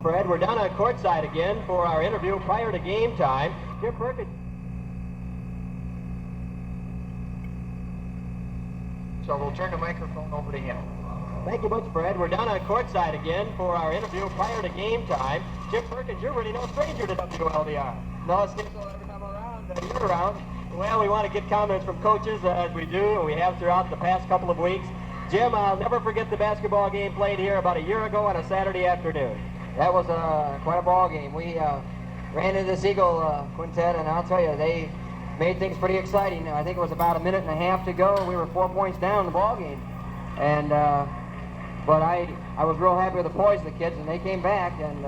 Fred, we're down on courtside again for our interview prior to game time. Jim Perkins. So we'll turn the microphone over to him. Thank you much, Fred. We're down on courtside again for our interview prior to game time. Jim Perkins, you're really no stranger to WLDR. No, it seems so every time around. You're around. Well, we want to get comments from coaches as we do, and we have throughout the past couple of weeks. Jim, I'll never forget the basketball game played here about a year ago on a Saturday afternoon. That was quite a ball game. We ran into this Eagle quintet, and I'll tell you, they made things pretty exciting. I think it was about a minute and a half to go. We were 4 points down in the ball game, and but I was real happy with the poise of the kids, and they came back, and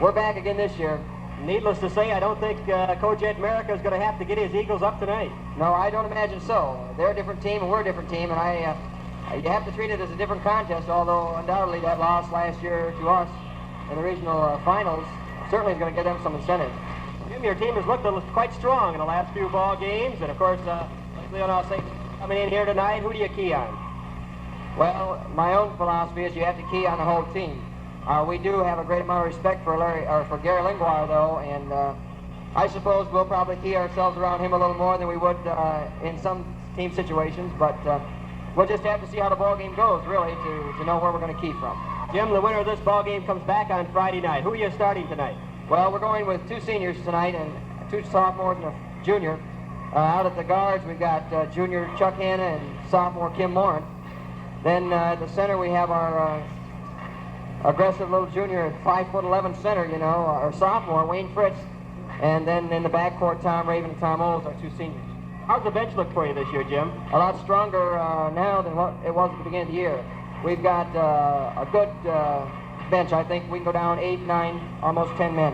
we're back again this year. Needless to say, I don't think Coach Ed America is going to have to get his Eagles up tonight. No, I don't imagine so. They're a different team, and we're a different team, and you have to treat it as a different contest, although undoubtedly that loss last year to us in the regional finals certainly is going to give them some incentive. Jim, your team has looked quite strong in the last few ball games, and of course, Leon St. coming in here tonight. Who do you key on? Well, my own philosophy is you have to key on the whole team. We do have a great amount of respect for Gary Lingwar, though, and I suppose we'll probably key ourselves around him a little more than we would in some team situations, but we'll just have to see how the ball game goes, really, to know where we're going to key from. Jim, the winner of this ball game comes back on Friday night. Who are you starting tonight? Well, we're going with 2 seniors tonight and 2 sophomores and a junior. Out at the guards, we've got junior Chuck Hanna and sophomore Kim Morin. Then at the center, we have our aggressive little junior at 5'11" center, you know, our sophomore, Wayne Fritz. And then in the backcourt, Tom Raven and Tom Oles, our 2 seniors. How's the bench look for you this year, Jim? A lot stronger now than what it was at the beginning of the year. We've got a good bench. I think we can go down 8, 9, almost 10 men.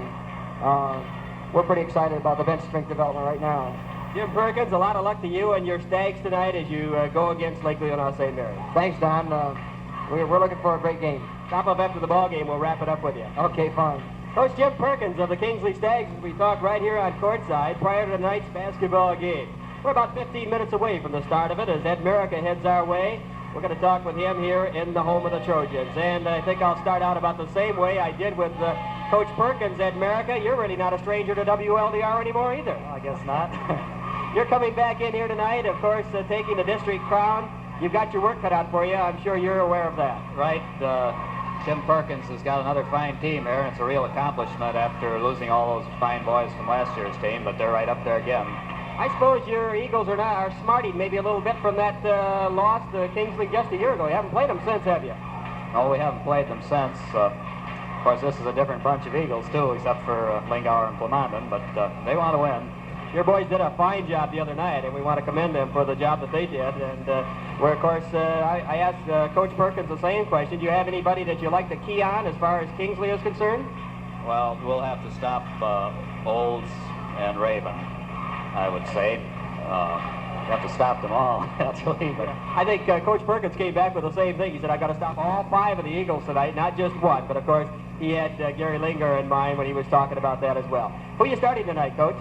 We're pretty excited about the bench strength development right now. Jim Perkins, a lot of luck to you and your Stags tonight as you go against Lake Leelanau St. Mary's. Thanks, Don. We're looking for a great game. Stop up after the ball game. We'll wrap it up with you. Okay, fine. Coach Jim Perkins of the Kingsley Stags, as we talk right here on courtside prior to tonight's basketball game. We're about 15 minutes away from the start of it as Ed America heads our way. We're going to talk with him here in the home of the Trojans. And I think I'll start out about the same way I did with Coach Perkins at America. You're really not a stranger to WLDR anymore either. Well, I guess not. You're coming back in here tonight, of course, taking the district crown. You've got your work cut out for you. I'm sure you're aware of that. Right. Tim Perkins has got another fine team here, and it's a real accomplishment after losing all those fine boys from last year's team, but they're right up there again. I suppose your Eagles are smarting maybe a little bit from that loss to Kingsley just a year ago. You haven't played them since, have you? No, we haven't played them since. Of course, this is a different bunch of Eagles, too, except for Lingauer and Plomondon, but they want to win. Your boys did a fine job the other night, and we want to commend them for the job that they did. And where, of course, I asked Coach Perkins the same question. Do you have anybody that you like to key on as far as Kingsley is concerned? Well, we'll have to stop Olds and Raven, I would say. You have to stop them all, actually. But I think Coach Perkins came back with the same thing. He said, I've got to stop all 5 of the Eagles tonight, not just one. But, of course, he had Gary Linger in mind when he was talking about that as well. Who are you starting tonight, Coach?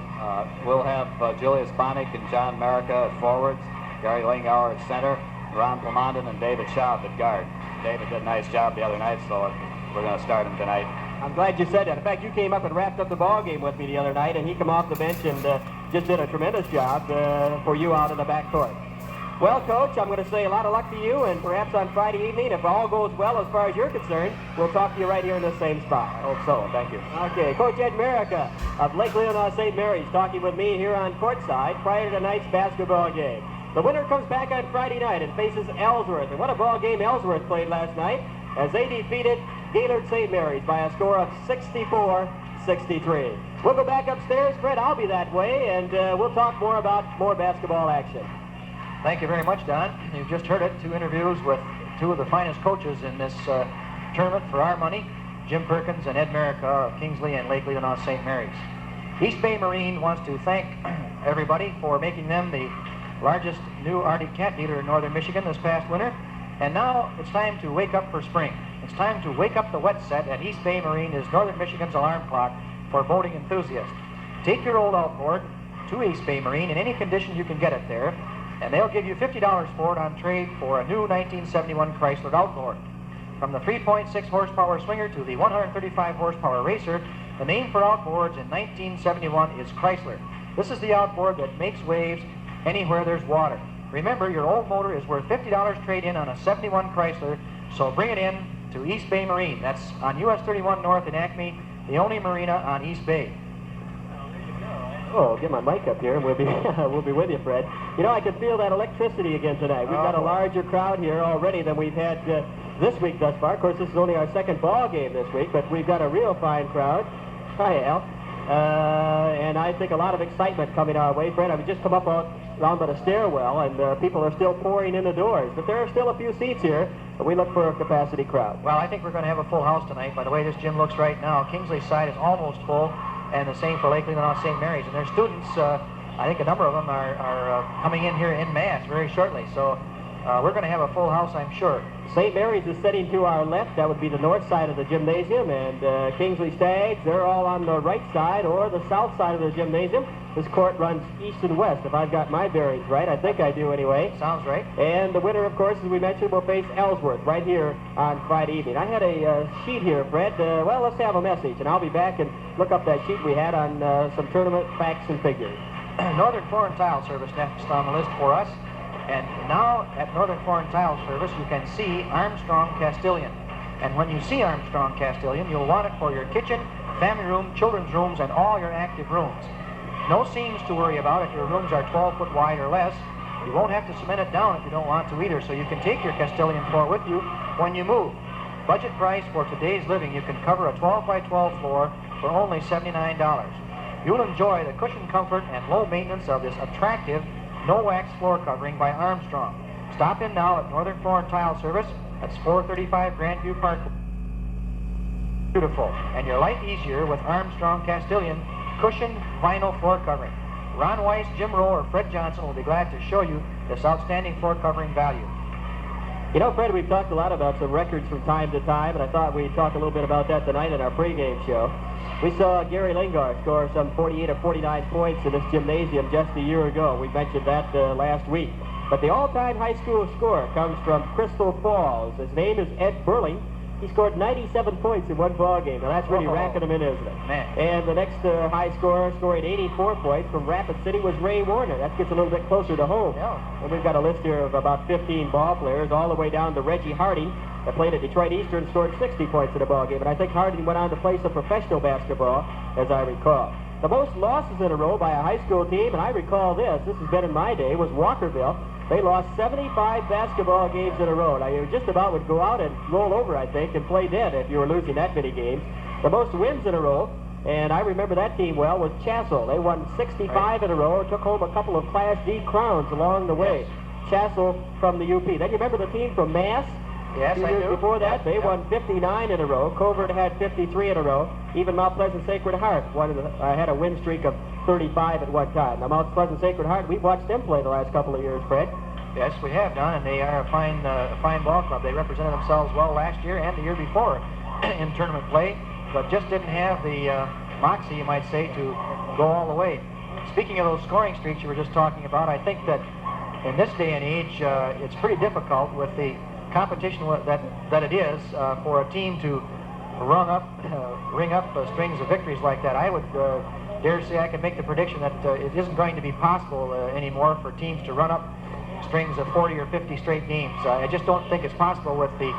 We'll have Julius Bonick and John America at forwards, Gary Lingauer at center, Ron Plomondon and David Schaub at guard. David did a nice job the other night, so we're going to start him tonight. I'm glad you said that. In fact, you came up and wrapped up the ball game with me the other night, and he came off the bench and just did a tremendous job for you out in the backcourt. Well, Coach, I'm going to say a lot of luck to you, and perhaps on Friday evening, if all goes well as far as you're concerned, we'll talk to you right here in the same spot. I hope so. Thank you. Okay, Coach Ed America of Lake Leelanau St. Mary's talking with me here on courtside prior to tonight's basketball game. The winner comes back on Friday night and faces Ellsworth. And what a ball game Ellsworth played last night as they defeated Gaylord St. Mary's by a score of 64-63. We'll go back upstairs. Fred, I'll be that way, and we'll talk more about more basketball action. Thank you very much, Don. You've just heard it, 2 interviews with 2 of the finest coaches in this tournament for our money, Jim Perkins and Ed America of Kingsley and Lake Leelanau St. Mary's. East Bay Marine wants to thank everybody for making them the largest new Arctic cat dealer in northern Michigan this past winter. And now it's time to wake up for spring. It's time to wake up the wet set, and East Bay Marine is northern Michigan's alarm clock for boating enthusiasts. Take your old outboard to East Bay Marine in any condition you can get it there, and they'll give you $50 for it on trade for a new 1971 Chrysler outboard. From the 3.6 horsepower Swinger to the 135 horsepower Racer, the name for outboards in 1971 is Chrysler. This is the outboard that makes waves anywhere there's water. Remember, your old motor is worth $50 trade-in on a 71 Chrysler, so bring it in to East Bay Marine. That's on US 31 North in Acme, the only marina on East Bay. Oh, get my mic up here, and we'll be we'll be with you, Fred. You know, I can feel that electricity again tonight. We've got a larger crowd here already than we've had this week thus far. Of course, this is only our second ball game this week, but we've got a real fine crowd. Hi, Al. And I think a lot of excitement coming our way, Fred. I've just come up around by the stairwell, and people are still pouring in the doors. But there are still a few seats here, but we look for a capacity crowd. Well, I think we're going to have a full house tonight. By the way this gym looks right now, Kingsley's side is almost full, and the same for Lakely and St. Mary's. And their students, I think a number of them are coming in here en masse very shortly. So we're going to have a full house, I'm sure. St. Mary's is sitting to our left. That would be the north side of the gymnasium. And Kingsley Stags, they're all on the right side or the south side of the gymnasium. This court runs east and west, if I've got my bearings right. I think I do anyway. Sounds right. And the winner, of course, as we mentioned, will face Ellsworth right here on Friday evening. I had a sheet here, Fred. Well, let's have a message, and I'll be back and look up that sheet we had on some tournament facts and figures. Northern Floor and Tile Service next on the list for us. And now at Northern Floor and Tile Service, you can see Armstrong Castilian. And when you see Armstrong Castilian, you'll want it for your kitchen, family room, children's rooms, and all your active rooms. No seams to worry about if your rooms are 12 foot wide or less. You won't have to cement it down if you don't want to either, so you can take your Castilian floor with you when you move. Budget price for today's living, you can cover a 12 by 12 floor for only $79. You'll enjoy the cushion comfort and low maintenance of this attractive no-wax floor covering by Armstrong. Stop in now at Northern Floor and Tile Service. That's 435 Grandview Park. Beautiful. And your life easier with Armstrong Castilian cushioned vinyl floor covering. Ron Weiss, Jim Rowe, or Fred Johnson will be glad to show you this outstanding floor covering value. You know, Fred, we've talked a lot about some records from time to time, and I thought we'd talk a little bit about that tonight in our pregame show. We saw Gary Lingard score some 48 or 49 points in this gymnasium just a year ago. We mentioned that last week. But the all-time high school score comes from Crystal Falls. His name is Ed Burling. He scored 97 points in one ball game. Now that's really racking him in, isn't it? Man. And the next high scorer scoring 84 points from Rapid City was Ray Warner. That gets a little bit closer to home. Yeah. And we've got a list here of about 15 ball players, all the way down to Reggie Harding, that played at Detroit Eastern, scored 60 points in a ball game. And I think Harding went on to play some professional basketball, as I recall. The most losses in a row by a high school team, and I recall this has been in my day, was Walkerville. They lost 75 basketball games in a row. Now, you just about would go out and roll over, I think, and play dead if you were losing that many games. The most wins in a row, and I remember that team well, was Chassell. They won 65 in a row and took home a couple of Class D crowns along the way. Yes. Chassell from the UP. Then you remember the team from Mass? Yes, I years do. Before that, they won 59 in a row. Covert had 53 in a row. Even Mount Pleasant Sacred Heart had a win streak of 35 at one time. Now, Mount Pleasant Sacred Heart, we've watched them play the last couple of years, Fred. Yes, we have, Don, and they are a fine ball club. They represented themselves well last year and the year before in tournament play, but just didn't have the moxie, you might say, to go all the way. Speaking of those scoring streaks you were just talking about, I think that in this day and age, it's pretty difficult with the competition that it is for a team to ring up strings of victories like that. I would dare say I can make the prediction that it isn't going to be possible anymore for teams to run up strings of 40 or 50 straight games. I just don't think it's possible with the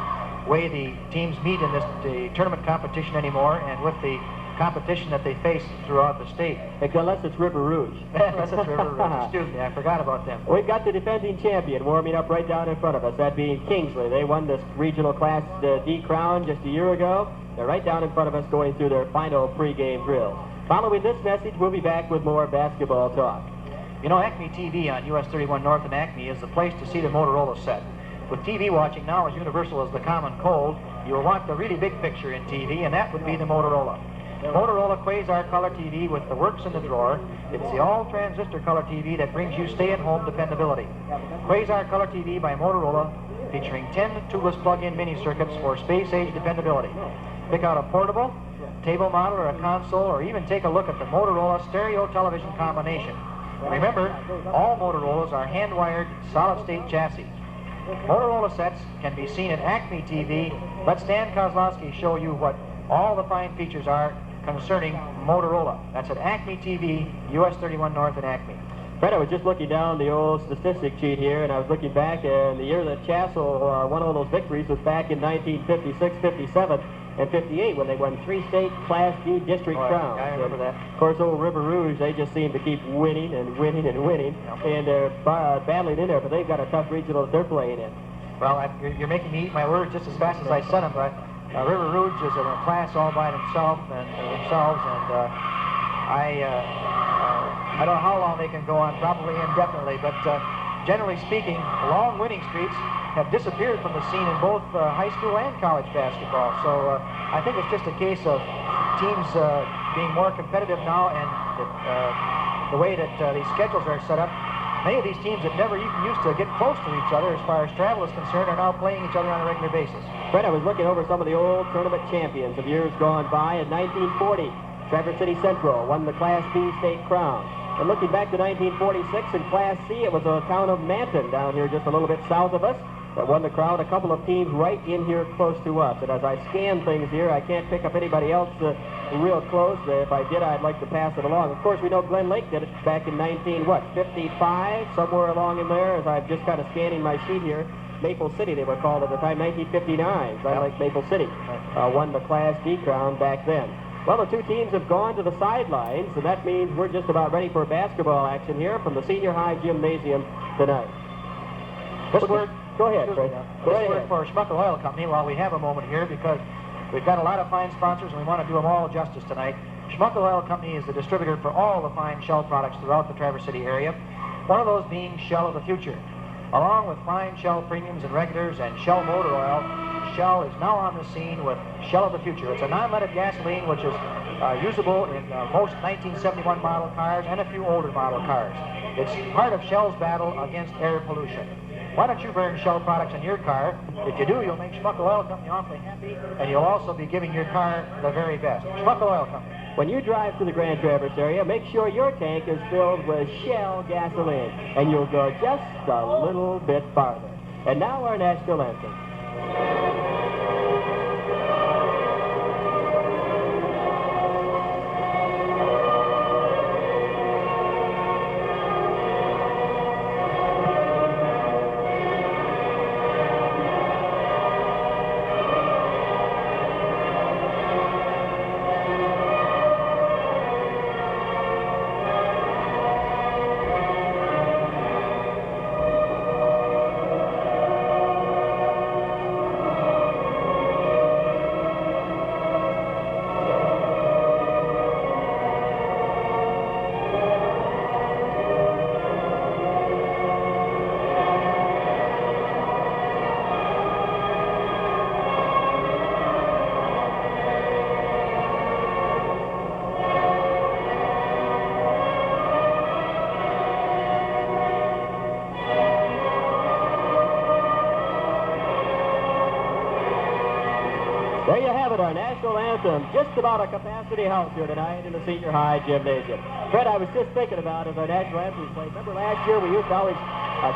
way the teams meet in the tournament competition anymore, and with the competition that they face throughout the state. Unless it's River Rouge. Unless it's River Rouge. Excuse me, I forgot about them. We've got the defending champion warming up right down in front of us, that being Kingsley. They won this regional Class D crown just a year ago. They're right down in front of us going through their final pregame drills. Following this message, we'll be back with more basketball talk. You know, Acme TV on US 31 North in Acme is the place to see the Motorola set. With TV watching now as universal as the common cold, you will want the really big picture in TV, and that would be the Motorola. Motorola Quasar Color TV with the works in the drawer. It's the all-transistor color TV that brings you stay-at-home dependability. Quasar Color TV by Motorola, featuring 10 tubeless plug-in mini circuits for space-age dependability. Pick out a portable, table model, or a console, or even take a look at the Motorola stereo television combination. Remember, all Motorola's are hand-wired solid-state chassis. Motorola sets can be seen at Acme TV. Let Stan Kozlowski show you what all the fine features are concerning Motorola. That's at Acme TV, US 31 North at Acme. Fred, I was just looking down the old statistic sheet here, and I was looking back, and the year that Chassell won all those victories was back in 1956, 57, and 58 when they won 3 state Class D district crowns. I remember that. Of course, old River Rouge, they just seem to keep winning and winning and winning, and they're battling in there, but they've got a tough regional that they're playing in. Well, you're making me eat my words just as fast as I said them, but River Rouge is in a class all by themselves, and I don't know how long they can go on, probably indefinitely, but generally speaking, long winning streaks have disappeared from the scene in both high school and college basketball. So I think it's just a case of teams being more competitive now, and the way that these schedules are set up. Many of these teams that never even used to get close to each other as far as travel is concerned are now playing each other on a regular basis. Fred, I was looking over some of the old tournament champions of years gone by. In 1940, Traverse City Central won the Class B state crown. And looking back to 1946 in Class C, it was a town of Manton down here just a little bit south of us that won the crown. A couple of teams right in here close to us. And as I scan things here, I can't pick up anybody else real close. If I did, I'd like to pass it along. Of course, we know Glen Lake did it back in 55, somewhere along in there, as I'm just kind of scanning my sheet here. Maple City, they were called at the time, 1959. Glen Lake Maple City won the Class D crown back then. Well, the two teams have gone to the sidelines, and that means we're just about ready for basketball action here from the Senior High Gymnasium tonight. This word, go ahead, Fred. Go this ahead. word for Schmuckel Oil Company while we have a moment here, because we've got a lot of fine sponsors and we want to do them all justice tonight. Schmuckel Oil Company is the distributor for all the fine Shell products throughout the Traverse City area, one of those being Shell of the Future. Along with fine Shell premiums and regulars and Shell motor oil, Shell is now on the scene with Shell of the Future. It's a non-leaded gasoline which is usable in most 1971 model cars and a few older model cars. It's part of Shell's battle against air pollution. Why don't you burn Shell products in your car? If you do, you'll make Schmuckel Oil Company awfully happy, and you'll also be giving your car the very best. Schmuckel Oil Company. When you drive to the Grand Traverse area, make sure your tank is filled with Shell gasoline, and you'll go just a little bit farther. And now our national anthem. There you have it, our national anthem. Just about a capacity house here tonight in the Senior High Gymnasium. Fred, I was just thinking about as our national anthem was played. Remember last year we used to always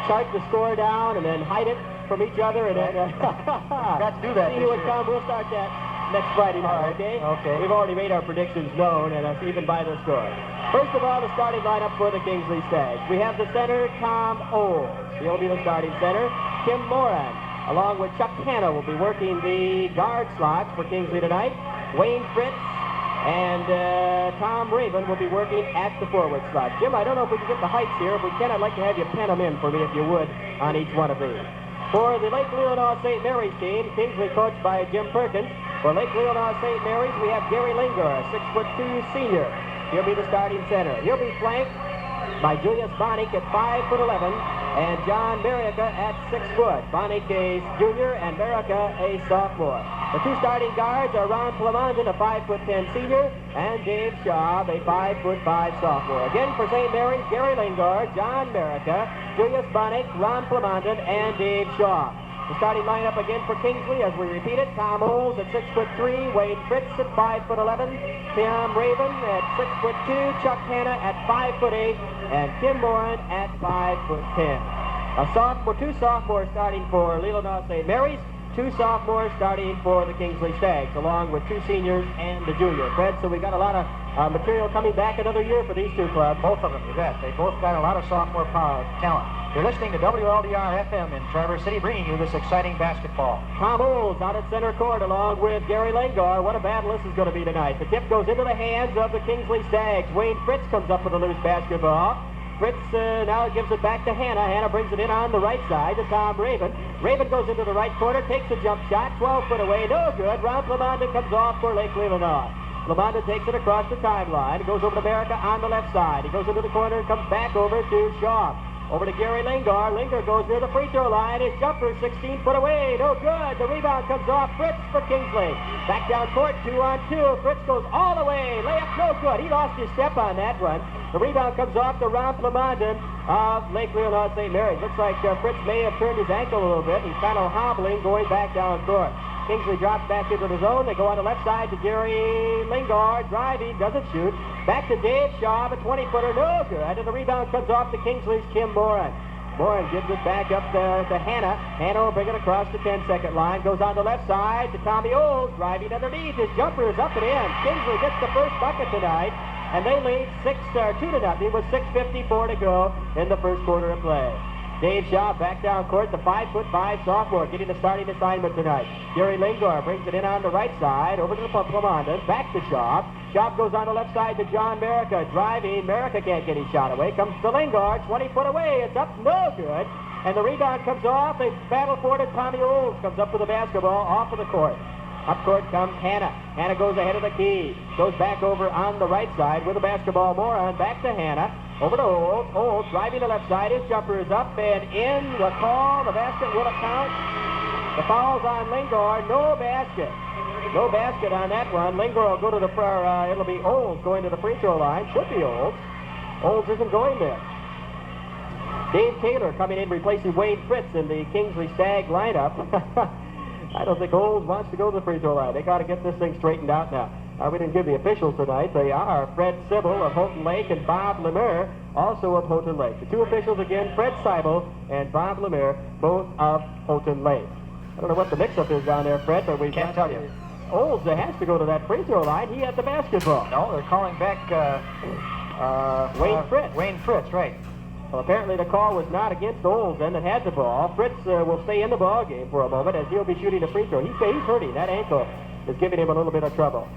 chart the score down and then hide it from each other and then Got to do that see this who would year. come. We'll start that next Friday night, okay? Okay. We've already made our predictions known, and even by the score. First of all, the starting lineup for the Kingsley Stags. We have the center, Tom Oles. He'll be the starting center. Kim Moran, along with Chuck Hanna, will be working the guard slots for Kingsley tonight. Wayne Fritz and Tom Raven will be working at the forward slot. Jim, I don't know if we can get the heights here. If we can, I'd like to have you pen them in for me, if you would, on each one of these. For the Lake Leelanau St. Mary's team, Kingsley coached by Jim Perkins. For Lake Leelanau St. Mary's, we have Gary Linger, a 6'2" senior. He'll be the starting center. He'll be flanked by Julius Bonick at 5'11", and John Marica at 6 foot. Bonick a junior and Marica a sophomore. The two starting guards are Ron Plamondon, a 5'10" senior, and Dave Shaw, a 5'5" sophomore. Again for St. Mary's, Gary Lingard, John Marica, Julius Bonick, Ron Plamondon, and Dave Shaw. The starting lineup again for Kingsley, as we repeat it: Tom Oles at 6'3", Wade Fritz at 5'11", Tim Raven at 6'2", Chuck Hanna at 5'8", and Kim Moran at 5'10". Two sophomores starting for Leelanau St. Mary's, 2 sophomores starting for the Kingsley Stags, along with 2 seniors and a junior. Fred, so we got a lot of material coming back another year for these 2 clubs. Both of them, you bet. They both got a lot of sophomore talent. You're listening to WLDR FM in Traverse City, bringing you this exciting basketball. Tom Olds out at center court along with Gary Lengar. What a battle this is going to be tonight. The tip goes into the hands of the Kingsley Stags. Wayne Fritz comes up with a loose basketball. Fritz now gives it back to Hannah. Hannah brings it in on the right side to Tom Raven. Raven goes into the right corner, takes a jump shot, 12 foot away, no good. Ron Plamondon comes off for Lake Leelanau. Plamondon takes it across the timeline, goes over to America on the left side. He goes into the corner and comes back over to Shaw. Over to Gary Lengar. Lengar goes near the free throw line. His jumper 16 foot away, no good. The rebound comes off Fritz for Kingsley. Back down court, 2-on-2. Fritz goes all the way, layup no good. He lost his step on that one. The rebound comes off to Ron Plamondon of Lake Leelanau St. Mary's. Looks like Fritz may have turned his ankle a little bit. He's kind of hobbling going back down court. Kingsley drops back into the zone. They go on the left side to Gary Lengar. Driving, doesn't shoot. Back to Dave Shaw, a 20-footer, no good. And the rebound comes off to Kingsley's Kim Moran. Moran gives it back up to Hannah. Hannah will bring it across the 10-second line. Goes on the left side to Tommy Olds. Driving underneath. His jumper is up and in. Kingsley gets the first bucket tonight. And they lead 2-0 with 6:54 to go in the first quarter of play. Dave Shaw back down court, the 5'5" sophomore, getting the starting assignment tonight. Gary Lengar brings it in on the right side, over to the Plamondon, back to Shaw. Shaw goes on the left side to John Merica, driving. Merica can't get his shot away. Comes to Lengar, 20 foot away. It's up, no good. And the rebound comes off. A battle for it. Tommy Olds comes up with the basketball off of the court. Up court comes Hannah. Hannah goes ahead of the key. Goes back over on the right side with the basketball. Moran back to Hannah. Over to Olds. Olds driving the left side. His jumper is up and in. The call. The basket will count. The foul's on Lengar. No basket. No basket on that one. Lengar will go to the it'll be Olds going to the free throw line. Should be Olds. Olds isn't going there. Dave Taylor coming in replacing Wayne Fritz in the Kingsley Stag lineup. I don't think Olds wants to go to the free throw line. They got to get this thing straightened out now. We didn't give the officials tonight. They are Fred Sybil of Houghton Lake and Bob Lemire, also of Houghton Lake. The 2 officials again, Fred Sybil and Bob Lemire, both of Houghton Lake. I don't know what the mix-up is down there, Fred, but we can't tell you. Olds has to go to that free throw line. He had the basketball. No, they're calling back Wayne Fritz. Wayne Fritz, right. Well, apparently the call was not against Olds then that had the ball. Fritz will stay in the ball game for a moment as he'll be shooting a free throw. He's hurting. That ankle is giving him a little bit of trouble.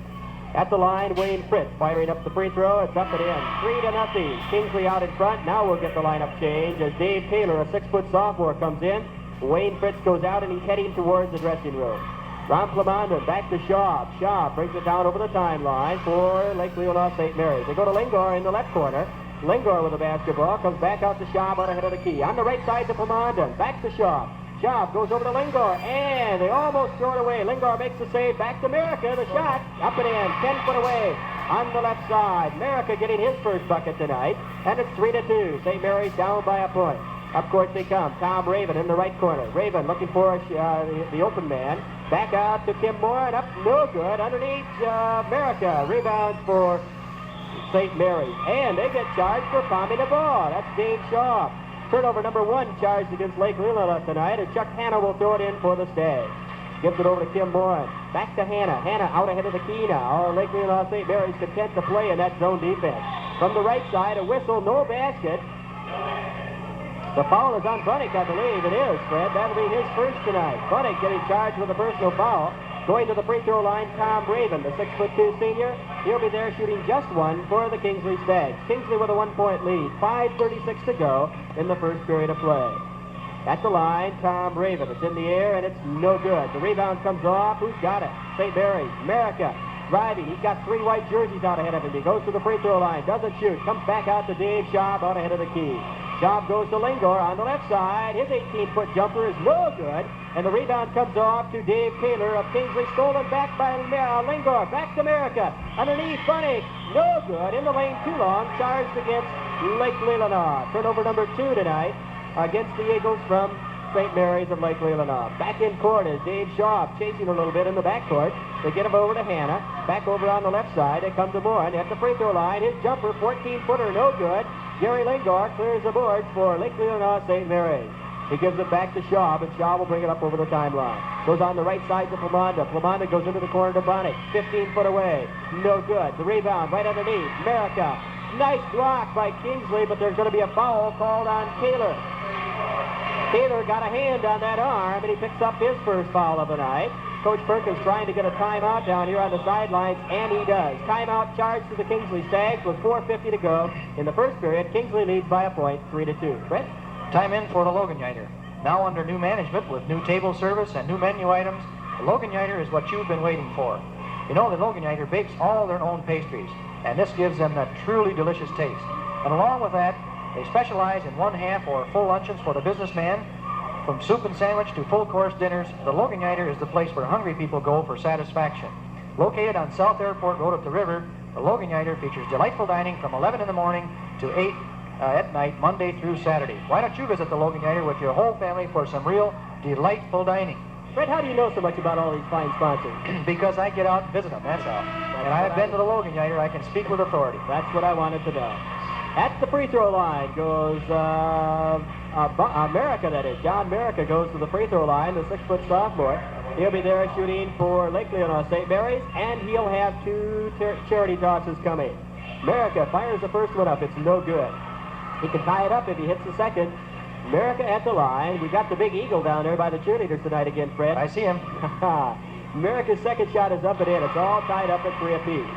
At the line, Wayne Fritz firing up the free throw. It's up and in. 3-0. Kingsley out in front. Now we'll get the lineup change as Dave Taylor, a 6-foot sophomore, comes in. Wayne Fritz goes out and he's heading towards the dressing room. Ron Plamondon back to Shaw. Shaw brings it down over the timeline for Lake Leelanau St. Mary's. They go to Lengar in the left corner. Lengar with the basketball comes back out to Shaw out ahead of the key. On the right side to Plamondon. Back to Shaw. Shaw goes over to Lengar, and they almost throw it away. Lengar makes the save. Back to Merica. The shot up and in. 10 foot away on the left side. Merica getting his first bucket tonight, and it's 3-2. St. Mary's down by a point. Up court they come. Tom Raven in the right corner. Raven looking for the open man. Back out to Kim Moore, and up, no good. Underneath, Merica. Rebounds for St. Mary's. And they get charged for palming the ball. That's Dave Shaw. Turnover number 1 charged against Lake Leelanau tonight, and Chuck Hannah will throw it in for the Stags. Gives it over to Kim Moran. Back to Hannah. Hannah out ahead of the key now. Lake Leelanau St. Mary's content to play in that zone defense. From the right side, a whistle, no basket. The foul is on Bunnick, I believe. It is, Fred. That'll be his first tonight. Bunnick getting charged with a personal foul. Going to the free throw line, Tom Raven, the 6'2" senior. He'll be there shooting just one for the Kingsley Stags. Kingsley with a 1-point lead. 5:36 to go in the first period of play. At the line, Tom Raven. It's in the air, and it's no good. The rebound comes off. Who's got it? St. Mary's. Merica driving. He's got 3 white jerseys out ahead of him. He goes to the free throw line. Doesn't shoot. Comes back out to Dave Schaub out ahead of the key. Schaub goes to Lengar on the left side. His 18-foot jumper is no good. And the rebound comes off to Dave Taylor of Kingsley. Stolen back by Lengar. Back to Merica. Underneath, Bunnick. No good. In the lane too long. Charged against Lake Leelanau. Turnover number 2 tonight against the Eagles from St. Mary's of Lake Leelanau. Back in court is Dave Shaw chasing a little bit in the backcourt. They get him over to Hannah. Back over on the left side. They come to Moran at the free throw line. His jumper, 14-footer, no good. Gary Lengar clears the boards for Lake Leelanau St. Mary's. He gives it back to Shaw, but Shaw will bring it up over the timeline. Goes on the right side to Plamanda. Plamanda goes into the corner to Bonnick. 15 foot away. No good. The rebound right underneath. America. Nice block by Kingsley, but there's going to be a foul called on Kaler. Kaler got a hand on that arm, and he picks up his first foul of the night. Coach Perkins trying to get a timeout down here on the sidelines, and he does. Timeout charged to the Kingsley Stags with 4:50 to go in the first period. Kingsley leads by a point, 3-2. Brett? Time in for the Logan United. Now under new management with new table service and new menu items, the Logan United is what you've been waiting for. You know, the Logan United bakes all their own pastries, and this gives them that truly delicious taste. And along with that, they specialize in one-half or full luncheons for the businessman. From soup and sandwich to full-course dinners, the Logan United is the place where hungry people go for satisfaction. Located on South Airport Road at the river, the Logan United features delightful dining from 11 in the morning to 8 at night, Monday through Saturday. Why don't you visit the Logan United with your whole family for some real delightful dining? Brett, how do you know so much about all these fine sponsors? Because I get out and visit them, that's how. And I've been to the Logan United, I can speak with authority. That's what I wanted to know. At the free throw line goes America, that is. John America goes to the free throw line, the 6-foot sophomore. He'll be there shooting for Lake Leelanau St. Mary's, and he'll have two charity tosses coming. America fires the first one up. It's no good. He can tie it up if he hits the second. America at the line. We got the big eagle down there by the cheerleaders tonight again, Fred. I see him. America's second shot is up and in. It's all tied up at 3 apiece.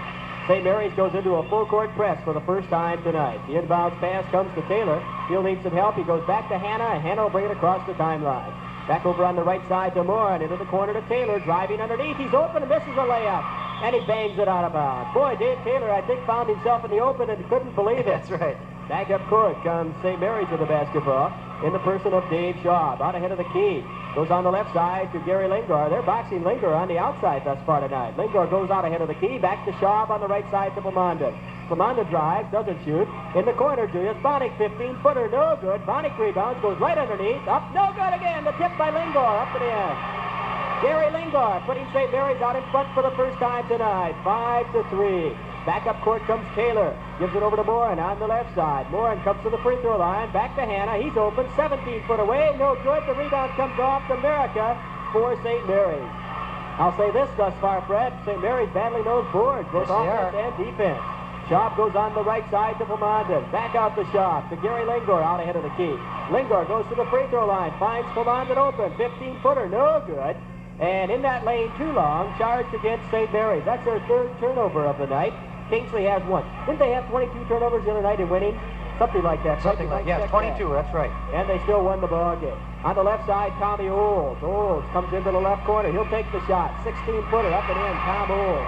St. Mary's goes into a full-court press for the first time tonight. The inbounds pass comes to Taylor. He'll need some help. He goes back to Hanna, and Hanna will bring it across the timeline. Back over on the right side to Moore, and into the corner to Taylor. Driving underneath. He's open and misses a layup. And he bangs it out of bounds. Boy, Dave Taylor, I think, found himself in the open and couldn't believe it. That's right. Back up court comes St. Mary's with the basketball in the person of Dave Shaw. Out ahead of the key. Goes on the left side to Gary Lingor. They're boxing Lingor on the outside thus far tonight. Lingor goes out ahead of the key. Back to Shaw on the right side to Plamanda. Plamanda drives, doesn't shoot. In the corner, Julius Bonnick, 15-footer, no good. Bonnick rebounds, goes right underneath. Up, no good again. The tip by Lingor, up and in. Gary Lingor putting St. Mary's out in front for the first time tonight. 5-3. Back up court comes Taylor. Gives it over to Morin on the left side. Morin comes to the free throw line. Back to Hanna. He's open. 17 foot away. No good. The rebound comes off to America for St. Mary's. I'll say this thus far, Fred. St. Mary's badly knows boards, both offense and defense. Schaub goes on the right side to Plamanda. Back out to Schaub to Gary Lingor out ahead of the key. Lingor goes to the free throw line. Finds Plamanda open. 15-footer. No good. And in that lane too long, charged against St. Mary's. That's their third turnover of the night. Kingsley has one. Didn't they have 22 turnovers the other night in winning? Something like that. Something like that. Yes, 22, that's right. And they still won the ball game. On the left side, Tommy Olds. Olds comes into the left corner. He'll take the shot. 16-footer up and in, Tom Olds.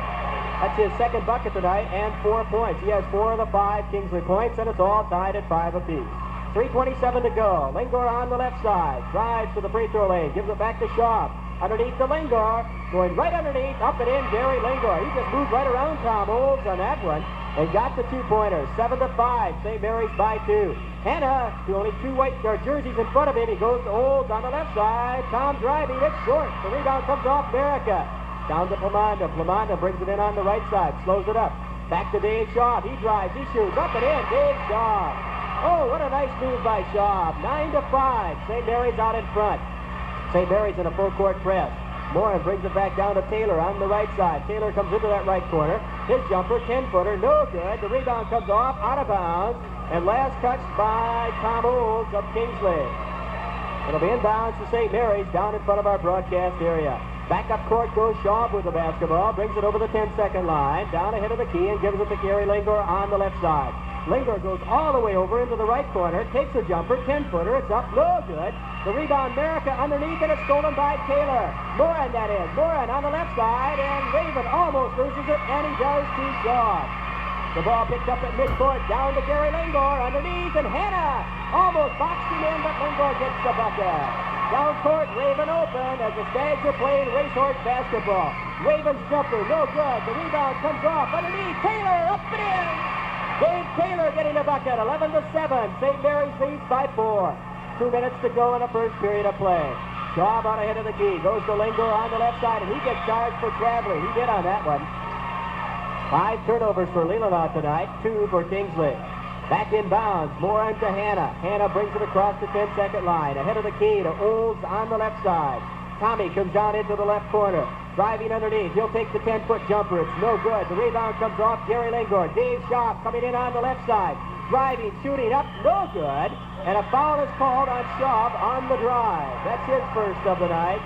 That's his second bucket tonight and 4 points. He has 4 of the 5 Kingsley points, and it's all tied at 5 apiece. 3:27 to go. Lingor on the left side. Drives to the free throw lane. Gives it back to Shaw. Underneath to Lingor. Going right underneath. Up and in, Gary Lingor. He just moved right around Tom Olds on that one and got the 2-pointers. 7-5. St. Mary's by 2. Hanna, to only 2 white jerseys in front of him. He goes to Olds on the left side. Tom driving. It's short. The rebound comes off America. Down to Plamanda. Plamanda brings it in on the right side. Slows it up. Back to Dave Shaw. He drives. He shoots. Up and in. Dave Shaw. Oh, what a nice move by Shaw. 9-5. St. Mary's out in front. St. Mary's in a full-court press. Morin brings it back down to Taylor on the right side. Taylor comes into that right corner. His jumper, 10-footer, no good. The rebound comes off, out of bounds. And last touch by Tom Olds of Kingsley. It'll be inbounds to St. Mary's down in front of our broadcast area. Back up court goes Shaw with the basketball. Brings it over the 10-second line. Down ahead of the key and gives it to Gary Lingor on the left side. Lingor goes all the way over into the right corner, takes a jumper, 10-footer, it's up, no good. The rebound, America underneath, and it's stolen by Taylor. Morin, that is. Morin on the left side, and Raven almost loses it, and he does to Shaw. The ball picked up at midcourt, down to Gary Lingor, underneath, and Hanna almost boxed him in, but Lingor gets the bucket. Down court, Raven open as the Stags are playing racehorse basketball. Raven's jumper, no good. The rebound comes off underneath, Taylor, up and in. Dave Taylor getting the bucket, 11-7. St. Mary's leads by 4. 2 minutes to go in the first period of play. Shaw out ahead of the key. Goes to Lingor on the left side, and he gets charged for traveling. He did on that one. 5 turnovers for Leelanau tonight, 2 for Kingsley. Back in bounds, Moran to Hannah. Hannah brings it across the 10-second line. Ahead of the key to Olds on the left side. Tommy comes down into the left corner. Driving underneath. He'll take the 10-foot jumper. It's no good. The rebound comes off Gary Lingor. Dave Schaub coming in on the left side. Driving, shooting up, no good. And a foul is called on Schaub on the drive. That's his first of the night.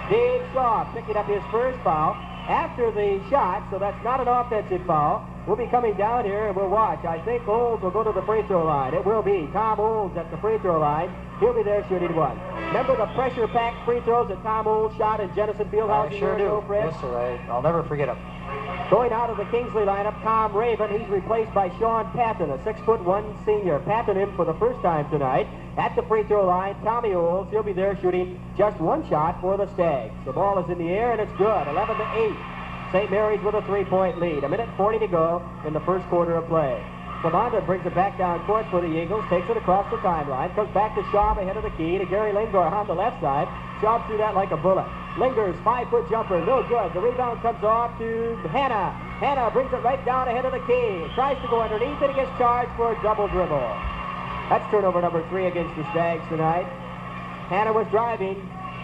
Dave Schaub picking up his first foul after the shot, so that's not an offensive foul. We'll be coming down here and we'll watch. I think Olds will go to the free throw line. It will be Tom Olds at the free throw line. He'll be there shooting one. Remember the pressure-packed free throws that Tom Olds shot in Jennison Fieldhouse? I sure do. Fred? Yes, sir. I'll never forget him. Going out of the Kingsley lineup, Tom Raven. He's replaced by Sean Patton, a 6'1" senior. Patton in for the first time tonight. At the free throw line, Tommy Olds. He'll be there shooting just one shot for the Stags. The ball is in the air and it's good. 11-8. St. Mary's with a 3-point lead. 1:40 to go in the first quarter of play. Clemonda brings it back down court for the Eagles, takes it across the timeline, comes back to Schaub ahead of the key to Gary Lingor on the left side. Schaub threw that like a bullet. Lingor's 5-foot jumper, no good. The rebound comes off to Hannah. Hannah brings it right down ahead of the key. Tries to go underneath and he gets charged for a double dribble. That's turnover number 3 against the Stags tonight. Hannah was driving.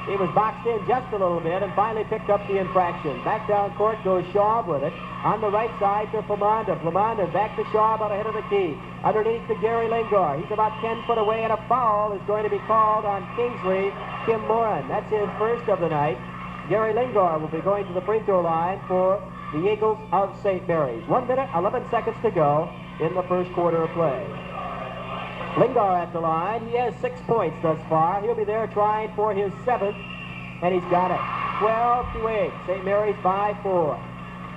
He was boxed in just a little bit and finally picked up the infraction. Back down court goes Schaub with it. On the right side to Flamonda. Flamonda back to Schaub out ahead of the key. Underneath to Gary Lingor. He's about 10 foot away and a foul is going to be called on Kingsley, Kim Moran. That's his first of the night. Gary Lingor will be going to the free throw line for the Eagles of St. Mary's. 1 minute, 11 seconds to go in the first quarter of play. Lingor at the line. He has 6 points thus far. He'll be there trying for his 7th, and he's got it. 12-8. St. Mary's by 4.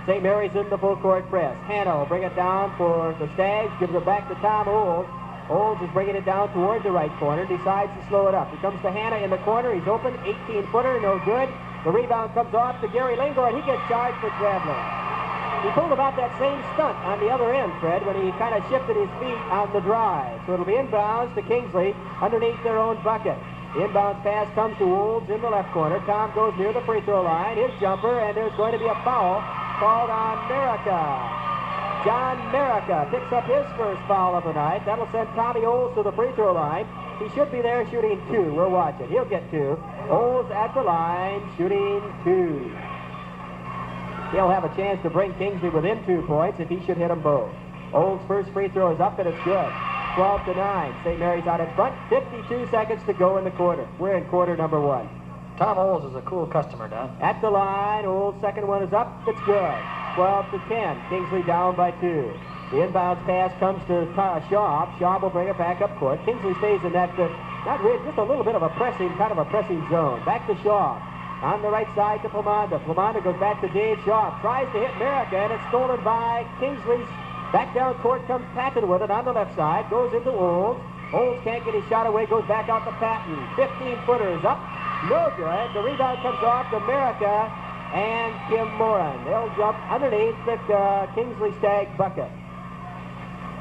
St. Mary's in the full court press. Hannah will bring it down for the Stags. Gives it back to Tom Olds. Olds is bringing it down toward the right corner. Decides to slow it up. He comes to Hannah in the corner. He's open. 18-footer. No good. The rebound comes off to Gary Lingor, and he gets charged for traveling. He pulled about that same stunt on the other end, Fred, when he kind of shifted his feet on the drive. So it'll be inbounds to Kingsley underneath their own bucket. The inbounds pass comes to Olds in the left corner. Tom goes near the free throw line. His jumper, and there's going to be a foul called on Merica. John Merica picks up his first foul of the night. That'll send Tommy Olds to the free throw line. He should be there shooting 2. We'll watch it. He'll get 2. Olds at the line, shooting 2. He'll have a chance to bring Kingsley within 2 points if he should hit them both. Olds' first free throw is up and it's good. 12-9. St. Mary's out in front. 52 seconds to go in the quarter. We're in quarter number 1. Tom Olds is a cool customer, Don. At the line, Olds' second one is up. It's good. 12-10. Kingsley down by 2. The inbounds pass comes to Schaub. Schaub will bring it back up court. Kingsley stays in that, not really, just a little bit of a pressing, kind of a pressing zone. Back to Schaub. On the right side to Flamonda. Flamonda goes back to Dave Schaub. Tries to hit Merica, and it's stolen by Kingsley's. Back down court comes Patton with it on the left side. Goes into Olds. Olds can't get his shot away. Goes back out to Patton. 15-footer is up. No good. The rebound comes off to Merica and Kim Moran. They'll jump underneath the Kingsley Stag bucket.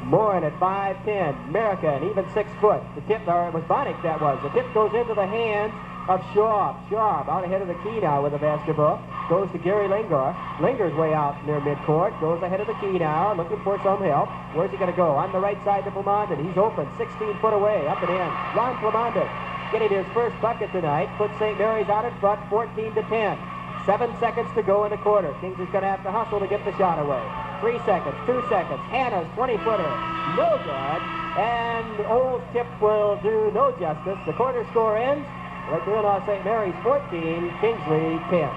Moran at 5'10". Merica, an even 6 foot. The tip, or it was Bonnick that was. The tip goes into the hands of Schaub. Schaub out ahead of the key now with the basketball. Goes to Gary Lingor. Lingor's way out near midcourt. Goes ahead of the key now, looking for some help. Where's he going to go? On the right side to Flamonda. He's open, 16 foot away, up and in. Ron Flamonda getting his first bucket tonight. Puts St. Mary's out in front, 14-10. 7 seconds to go in the quarter. Kingsley's going to have to hustle to get the shot away. 3 seconds, 2 seconds. Hannah's 20-footer. No good. And Old's tip will do no justice. The quarter score ends. Lake Leelanau St. Mary's 14, Kingsley 10.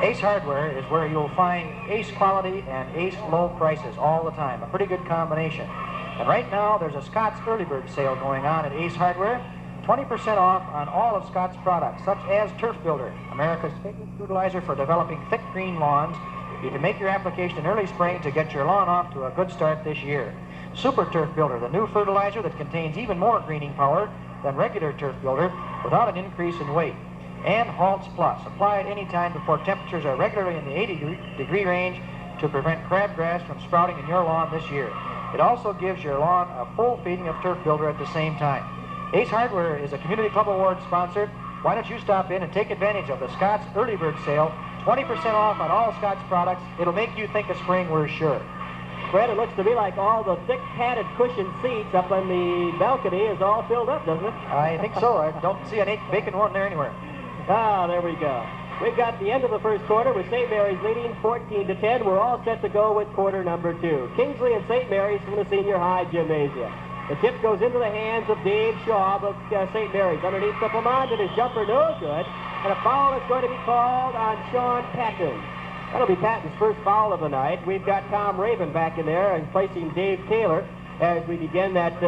Ace Hardware is where you'll find Ace quality and Ace low prices all the time. A pretty good combination. And right now, there's a Scott's Early Bird sale going on at Ace Hardware. 20% off on all of Scott's products, such as Turf Builder, America's favorite fertilizer for developing thick green lawns. You can make your application in early spring to get your lawn off to a good start this year. Super Turf Builder, the new fertilizer that contains even more greening power than regular Turf Builder without an increase in weight. And Halts Plus. Apply at any time before temperatures are regularly in the 80-degree range to prevent crabgrass from sprouting in your lawn this year. It also gives your lawn a full feeding of Turf Builder at the same time. Ace Hardware is a Community Club Award sponsor. Why don't you stop in and take advantage of the Scott's Early Bird sale. 20% off on all Scott's products. It'll make you think of spring, we're sure. Fred, it looks to me like all the thick padded cushioned seats up on the balcony is all filled up, doesn't it? I think so. I don't see an 8 vacant one there anywhere. Ah, there we go. We've got the end of the first quarter with St. Mary's leading 14-10. We're all set to go with quarter number 2. Kingsley and St. Mary's from the senior high gymnasium. The tip goes into the hands of Dave Schaub of St. Mary's. Underneath the Plamond, and his jumper no good. And a foul is going to be called on Sean Patton. That'll be Patton's first foul of the night. We've got Tom Raven back in there and placing Dave Taylor as we begin that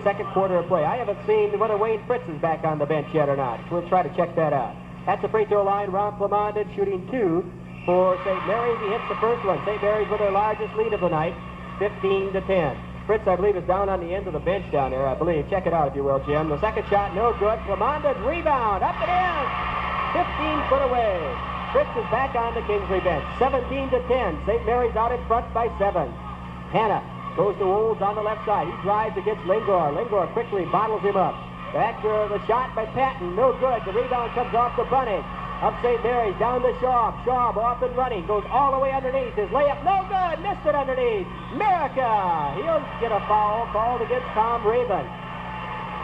second quarter of play. I haven't seen whether Wayne Fritz is back on the bench yet or not. We'll try to check that out. At the free throw line, Ron Plamondon shooting 2 for St. Mary's. He hits the first one. St. Mary's with their largest lead of the night, 15-10. Fritz, I believe, is down on the end of the bench down there, I believe. Check it out, if you will, Jim. The second shot, no good. Plamondon's rebound, up and in, 15 foot away. Fritz is back on the Kingsley bench, 17-10. St. Mary's out in front by 7. Hanna goes to Olds on the left side. He drives against Lingor. Lingor quickly bottles him up. Back to the shot by Patton, no good. The rebound comes off the bunny. Up St. Mary's, down to Schaub. Schaub off and running, goes all the way underneath. His layup, no good, missed it underneath. America, he'll get a foul called against Tom Raven.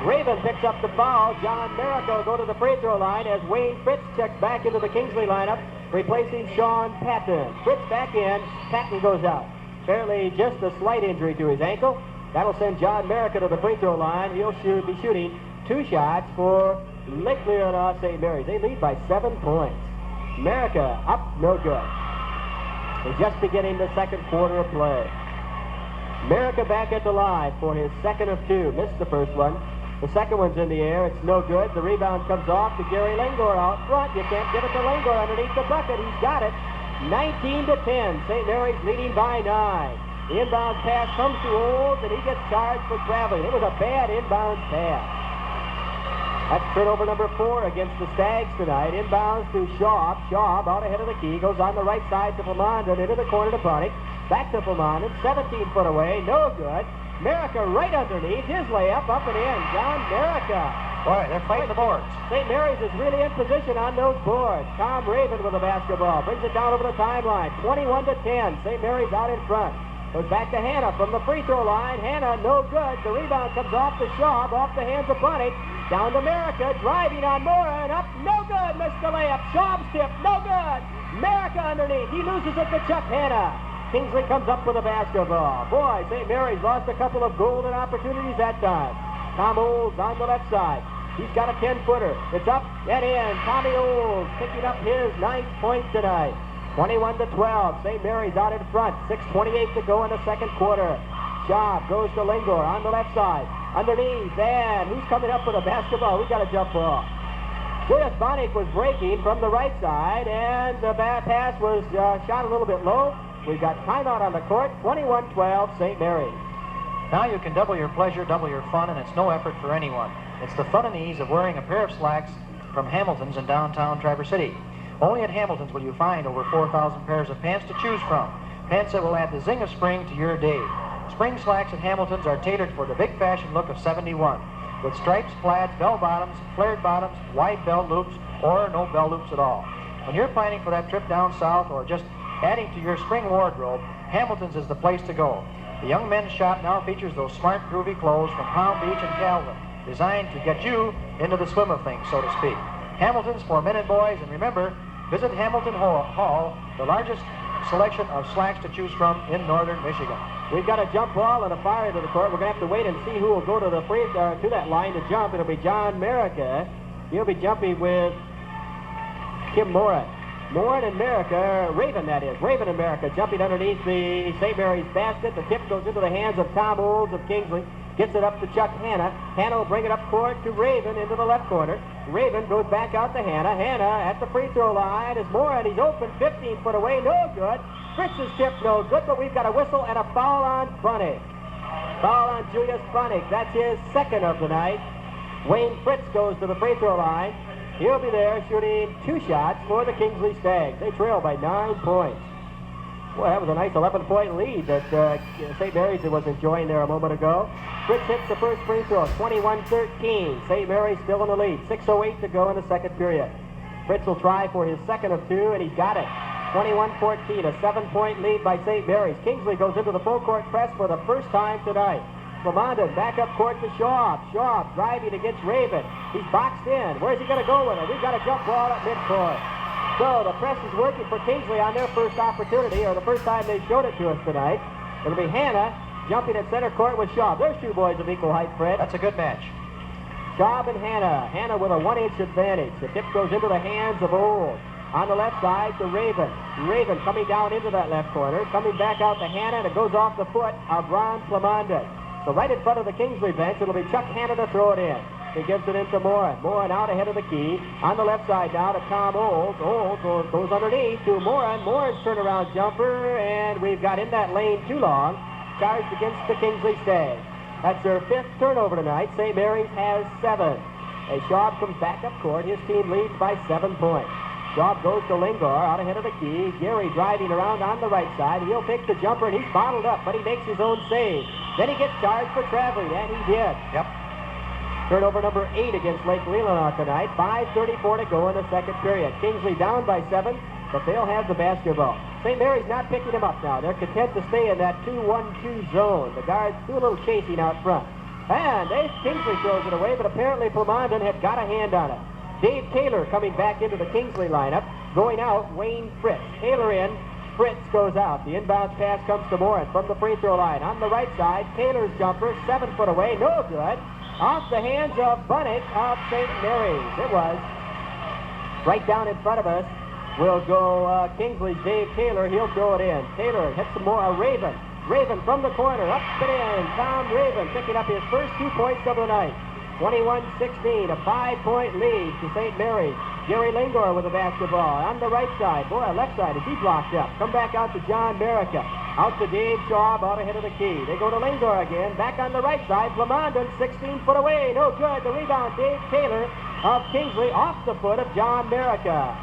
Raven picks up the foul. John Merica will go to the free throw line as Wayne Fritz checks back into the Kingsley lineup, replacing Sean Patton. Fritz back in, Patton goes out. Fairly just a slight injury to his ankle. That'll send John Merica to the free throw line. He'll be shooting 2 shots for Lake Leon St. Mary's. They lead by 7 points. Merica up, no good. They're just beginning the second quarter of play. Merica back at the line for his second of 2. Missed the first one. The second one's in the air. It's no good. The rebound comes off to Gary Lingor out front. You can't give it to Lingor underneath the bucket. He's got it. 19-10. St. Mary's leading by 9. The inbound pass comes to Olds, and he gets charged for traveling. It was a bad inbound pass. That's turnover number 4 against the Stags tonight. Inbounds to Schaub. Schaub out ahead of the key. Goes on the right side to Plamondon into the corner to Bonnick. Back to Plamondon. 17 foot away. No good. Merica right underneath. His layup up and in. John Merica. Boy, they're fighting the boards. St. Mary's is really in position on those boards. Tom Raven with the basketball. Brings it down over the timeline. 21-10. St. Mary's out in front. Goes back to Hanna from the free throw line. Hanna, no good. The rebound comes off to Schaub, off the hands of Bonnick. Down to Merica, driving on Mora, and up, no good. Missed the layup. Schaub's tip, no good. Merica underneath. He loses it to Chuck Hanna. Kingsley comes up with the basketball. Boy, St. Mary's lost a couple of golden opportunities that time. Tom Olds on the left side. He's got a 10-footer. It's up and in. Tommy Olds picking up his 9th point tonight. 21-12. St. Mary's out in front. 6:28 to go in the second quarter. Schaub goes to Lingor on the left side. Underneath, and who's coming up with a basketball? We got a jump ball. Julius Bonnick was breaking from the right side, and the pass was shot a little bit low. We've got timeout on the court. 21-12, St. Mary's. Now you can double your pleasure, double your fun, and it's no effort for anyone. It's the fun and ease of wearing a pair of slacks from Hamilton's in downtown Traverse City. Only at Hamilton's will you find over 4,000 pairs of pants to choose from. Pants that will add the zing of spring to your day. Spring slacks at Hamilton's are tailored for the big fashion look of 71. With stripes, plaids, bell bottoms, flared bottoms, wide belt loops, or no bell loops at all. When you're planning for that trip down south or just adding to your spring wardrobe, Hamilton's is the place to go. The young men's shop now features those smart, groovy clothes from Palm Beach and Calvin, designed to get you into the swim of things, so to speak. Hamilton's for men and boys, and remember, visit Hamilton Hall, the largest selection of slacks to choose from in northern Michigan. We've got a jump ball and a fire to the court. We're going to have to wait and see who will go to the to that line to jump. It'll be John Merica. He'll be jumping with Kim Moran. Moran and Merica, Raven that is. Raven and Merica jumping underneath the St. Mary's basket. The tip goes into the hands of Tom Olds of Kingsley. Gets it up to Chuck Hanna. Hanna will bring it up court to Raven into the left corner. Raven goes back out to Hanna. Hanna at the free throw line is Moran. He's open 15 foot away. No good. Fritz's tip no good, but we've got a whistle and a foul on Bonnick. Foul on Julius Bonnick. That's his second of the night. Wayne Fritz goes to the free throw line. He'll be there shooting 2 shots for the Kingsley Stags. They trail by 9 points. Boy, that was a nice 11-point lead that St. Mary's was enjoying there a moment ago. Fritz hits the first free throw, 21-13. St. Mary's still in the lead. 6:08 to go in the second period. Fritz will try for his second of 2, and he's got it. 21-14, a 7-point lead by St. Mary's. Kingsley goes into the full court press for the first time tonight. Lamonda back up court to Shaw. Shaw driving against Raven. He's boxed in. Where's he going to go with it? We've got a jump ball at midcourt. So the press is working for Kingsley on their first opportunity, or the first time they showed it to us tonight. It'll be Hannah jumping at center court with Shaw. There's two boys of equal height, Fred. That's a good match. Shaw and Hannah. Hannah with a 1-inch advantage. The tip goes into the hands of Old. On the left side to Raven. Raven coming down into that left corner. Coming back out to Hannah, and it goes off the foot of Ron Plamondon. So right in front of the Kingsley bench, it'll be Chuck Hannah to throw it in. He gives it into Morin. Morin out ahead of the key. On the left side now to Tom Olds. Olds goes underneath to Morin. Morin's turnaround jumper, and we've got in that lane too long. Charged against the Kingsley stay. That's their 5th turnover tonight. St. Mary's has 7. As Schaub comes back up court, his team leads by 7 points. Schaub goes to Lingor out ahead of the key. Gary driving around on the right side. He'll take the jumper, and he's bottled up, but he makes his own save. Then he gets charged for traveling, and he did. Yep. Turnover number 8 against Lake Leelanau tonight. 5:34 to go in the second period. Kingsley down by 7, but they'll have the basketball. St. Mary's not picking him up now. They're content to stay in that 2-1-2 zone. The guards do a little chasing out front. And Kingsley throws it away, but apparently Plamondon had got a hand on it. Dave Taylor coming back into the Kingsley lineup. Going out, Wayne Fritz. Taylor in, Fritz goes out. The inbounds pass comes to Morin from the free throw line. On the right side, Taylor's jumper, 7 foot away, no good. Off the hands of Bunnick of St. Mary's. It was. Right down in front of us will go Kingsley's Dave Taylor. He'll throw it in. Taylor hits some more. Raven. Raven from the corner. Up and in. Tom Raven picking up his first 2 points of the night. 21-16, a 5-point lead to St. Mary's. Gary Lingor with the basketball. On the right side. Boy, left side is he blocked up. Come back out to John Merica. Out to Dave Schaub out ahead of the key. They go to Lingor again. Back on the right side. Plamondon 16 foot away. No good. The rebound, Dave Taylor of Kingsley off the foot of John Merica.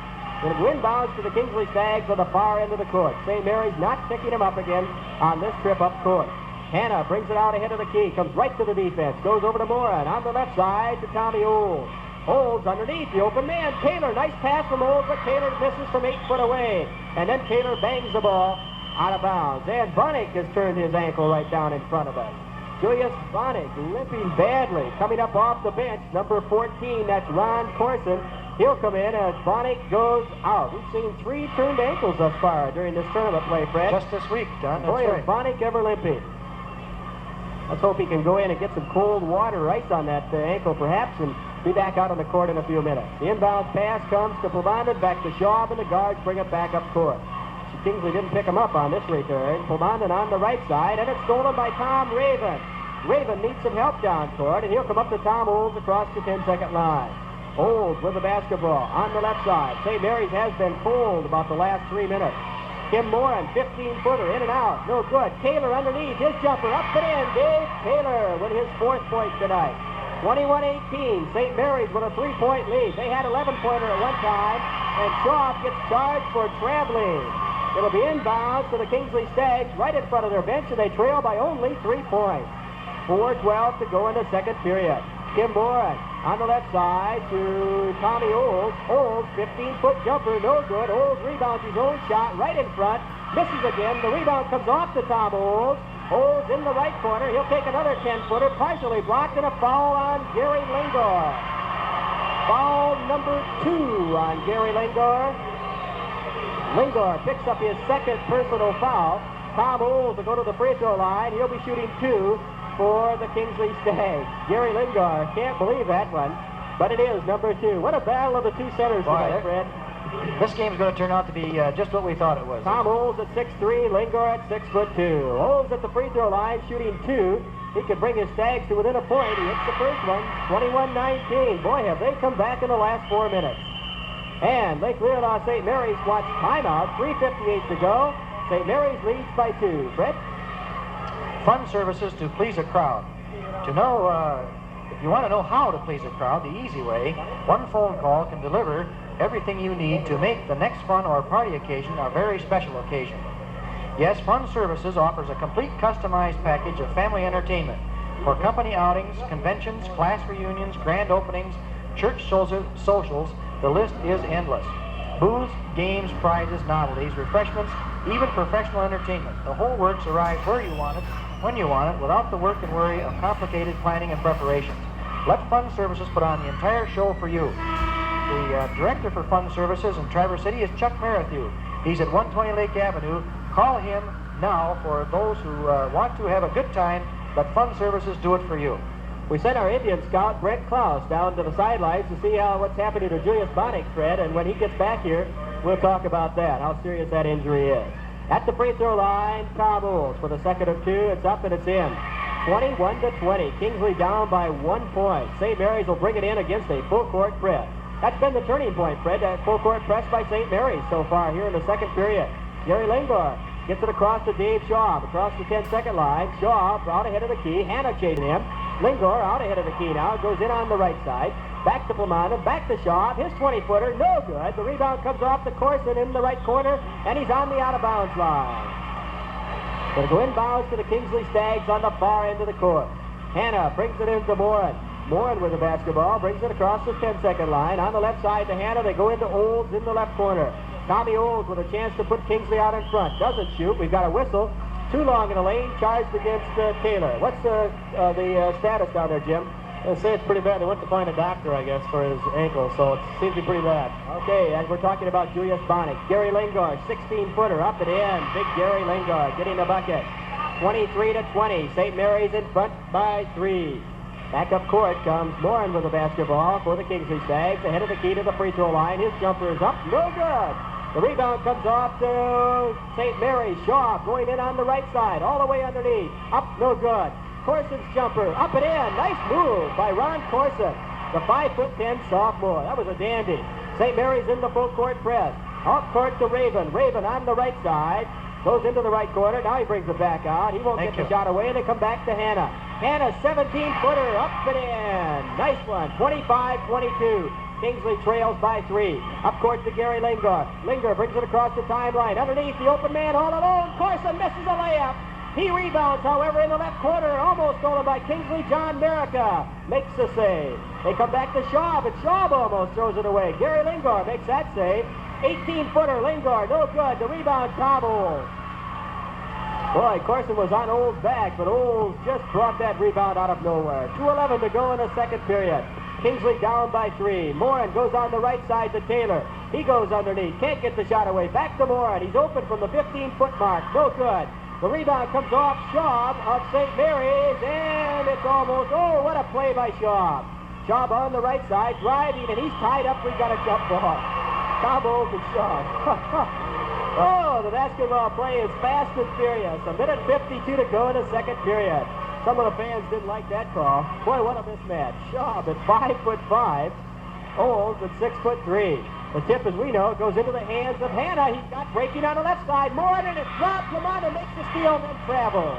It'll go inbounds to the Kingsley Stags on the far end of the court. St. Mary's not picking him up again on this trip up court. Hannah brings it out ahead of the key. Comes right to the defense. Goes over to Morin. On the left side to Tommy Olds. Olds underneath the open man. Taylor, nice pass from Olds, but Taylor misses from 8 foot away. And then Taylor bangs the ball out of bounds. And Bunnick has turned his ankle right down in front of us. Julius Bunnick limping badly. Coming up off the bench, number 14, that's Ron Corson. He'll come in as Bonnick goes out. We've seen 3 turned ankles thus far during this tournament play, Fred. Just this week, Don. Boy, is Bonnick ever limping. Let's hope he can go in and get some cold water ice on that ankle, perhaps, and be back out on the court in a few minutes. The inbound pass comes to Plamondon, back to Schaub, and the guards bring it back up court. Kingsley didn't pick him up on this return. Plamondon on the right side, and it's stolen by Tom Raven. Raven needs some help down court, and he'll come up to Tom Olds across the 10-second line. Olds with the basketball on the left side. St. Mary's has been cold about the last 3 minutes. Kim Morin, 15-footer, in and out. No good. Taylor underneath. His jumper up and in. Dave Taylor with his 4th point tonight. 21-18. St. Mary's with a 3-point lead. They had 11-pointer at one time, and Shaw gets charged for traveling. It'll be inbounds to the Kingsley Stags right in front of their bench, and they trail by only 3 points. 4:12 to go in the second period. Kim Morin on the left side to Tommy Olds. Olds, 15-foot jumper, no good. Olds rebounds his own shot right in front. Misses again. The rebound comes off to Tom Olds. Olds in the right corner. He'll take another 10-footer, partially blocked, and a foul on Gary Lingor. Foul number 2 on Gary Lingor. Lingor picks up his 2nd personal foul. Tom Olds will go to the free throw line. He'll be shooting 2 for the Kingsley Stags. Gary Lingor, can't believe that one, but it is number 2. What a battle of the 2 centers tonight, Fred. This game's going to turn out to be just what we thought it was. Tom Olds at 6'3", Lingor at 6'2". Olds at the free throw line shooting 2. He could bring his Stags to within a point. He hits the first one, 21-19. Boy, have they come back in the last 4 minutes. And Lake Leelanau St. Mary's wants timeout, 3:58 to go. St. Mary's leads by 2. Fred? Fun services to please a crowd. To know, if you want to know how to please a crowd, the easy way, one phone call can deliver everything you need to make the next fun or party occasion a very special occasion. Yes, Fun Services offers a complete customized package of family entertainment for company outings, conventions, class reunions, grand openings, church socials. The list is endless. Booze, games, prizes, novelties, refreshments, even professional entertainment. The whole works arrives where you want it, when you want it, without the work and worry of complicated planning and preparations. Let Fun Services put on the entire show for you. The director for Fun Services in Traverse City is Chuck Merrithew. He's at 120 Lake Avenue. Call him now for those who want to have a good time. Let Fun Services do it for you. We sent our Indian scout, Brent Klaus, down to the sidelines to see what's happening to Julius Bonnick, Fred, and when he gets back here, we'll talk about that, how serious that injury is. At the free throw line, Tom Olds for the second of two. It's up and it's in. 21-20. Kingsley down by 1 point. St. Mary's will bring it in against a full-court press. That's been the turning point, Fred, that full-court press by St. Mary's so far here in the second period. Gary Lingard gets it across to Dave Shaw, across the 10-second line. Shaw out ahead of the key. Hannah chasing him. Lingard out ahead of the key now. Goes in on the right side. Back to Plumanda. Back to Shaw. His 20-footer. No good. The rebound comes off the course and in the right corner. And he's on the out-of-bounds line. Going to go inbounds to the Kingsley Stags on the far end of the court. Hannah brings it into Morin. Morin with the basketball. Brings it across the 10-second line. On the left side to Hannah. They go into Olds in the left corner. Tommy Olds with a chance to put Kingsley out in front. Doesn't shoot. We've got a whistle. Too long in the lane, charged against Taylor. What's the status down there, Jim? They say it's pretty bad. They went to find a doctor, I guess, for his ankle, so it seems to be pretty bad. Okay, and we're talking about Julius Bonnick. Gary Lingard, 16-footer, up and in. Big Gary Lingard getting the bucket. 23-20. St. Mary's in front by 3. Back up court comes Morin with the basketball for the Kingsley Stags. Ahead of the key to the free throw line. His jumper is up. No good. The rebound comes off to St. Mary's. Shaw going in on the right side, all the way underneath. Up, no good. Corson's jumper, up and in. Nice move by Ron Corson, the 5'10" sophomore. That was a dandy. St. Mary's in the full court press. Off court to Raven. Raven on the right side. Goes into the right corner. Now he brings it back out. He won't get the shot away. They come back to Hannah. Hannah, 17-footer, up and in. Nice one, 25-22. Kingsley trails by 3. Up court to Gary Lingard. Lingard brings it across the timeline. Underneath, the open man all alone. Corson misses a layup. He rebounds, however, in the left corner. Almost stolen by Kingsley. John Merica makes the save. They come back to Schaub, but Schaub almost throws it away. Gary Lingard makes that save. 18-footer, Lingard, no good. The rebound, Tom Olds. Boy, Corson was on Olds' back, but Olds just brought that rebound out of nowhere. 2:11 to go in the second period. Kingsley down by 3. Morin goes on the right side to Taylor. He goes underneath. Can't get the shot away. Back to Morin. He's open from the 15-foot mark. No good. The rebound comes off Schaub of St. Mary's, and it's almost, oh, what a play by Schaub. Schaub on the right side, driving, and he's tied up. We've got a jump ball. Tom Olds and Schaub. Oh, the basketball play is fast and furious. 1:52 to go in the second period. Some of the fans didn't like that call. Boy, what a mismatch. Schaub at 5'5", Olds at 6'3". The tip, as we know, goes into the hands of Hannah. He's got breaking on the left side. Morin, and it's dropped. Plumanda makes the steal and then travels.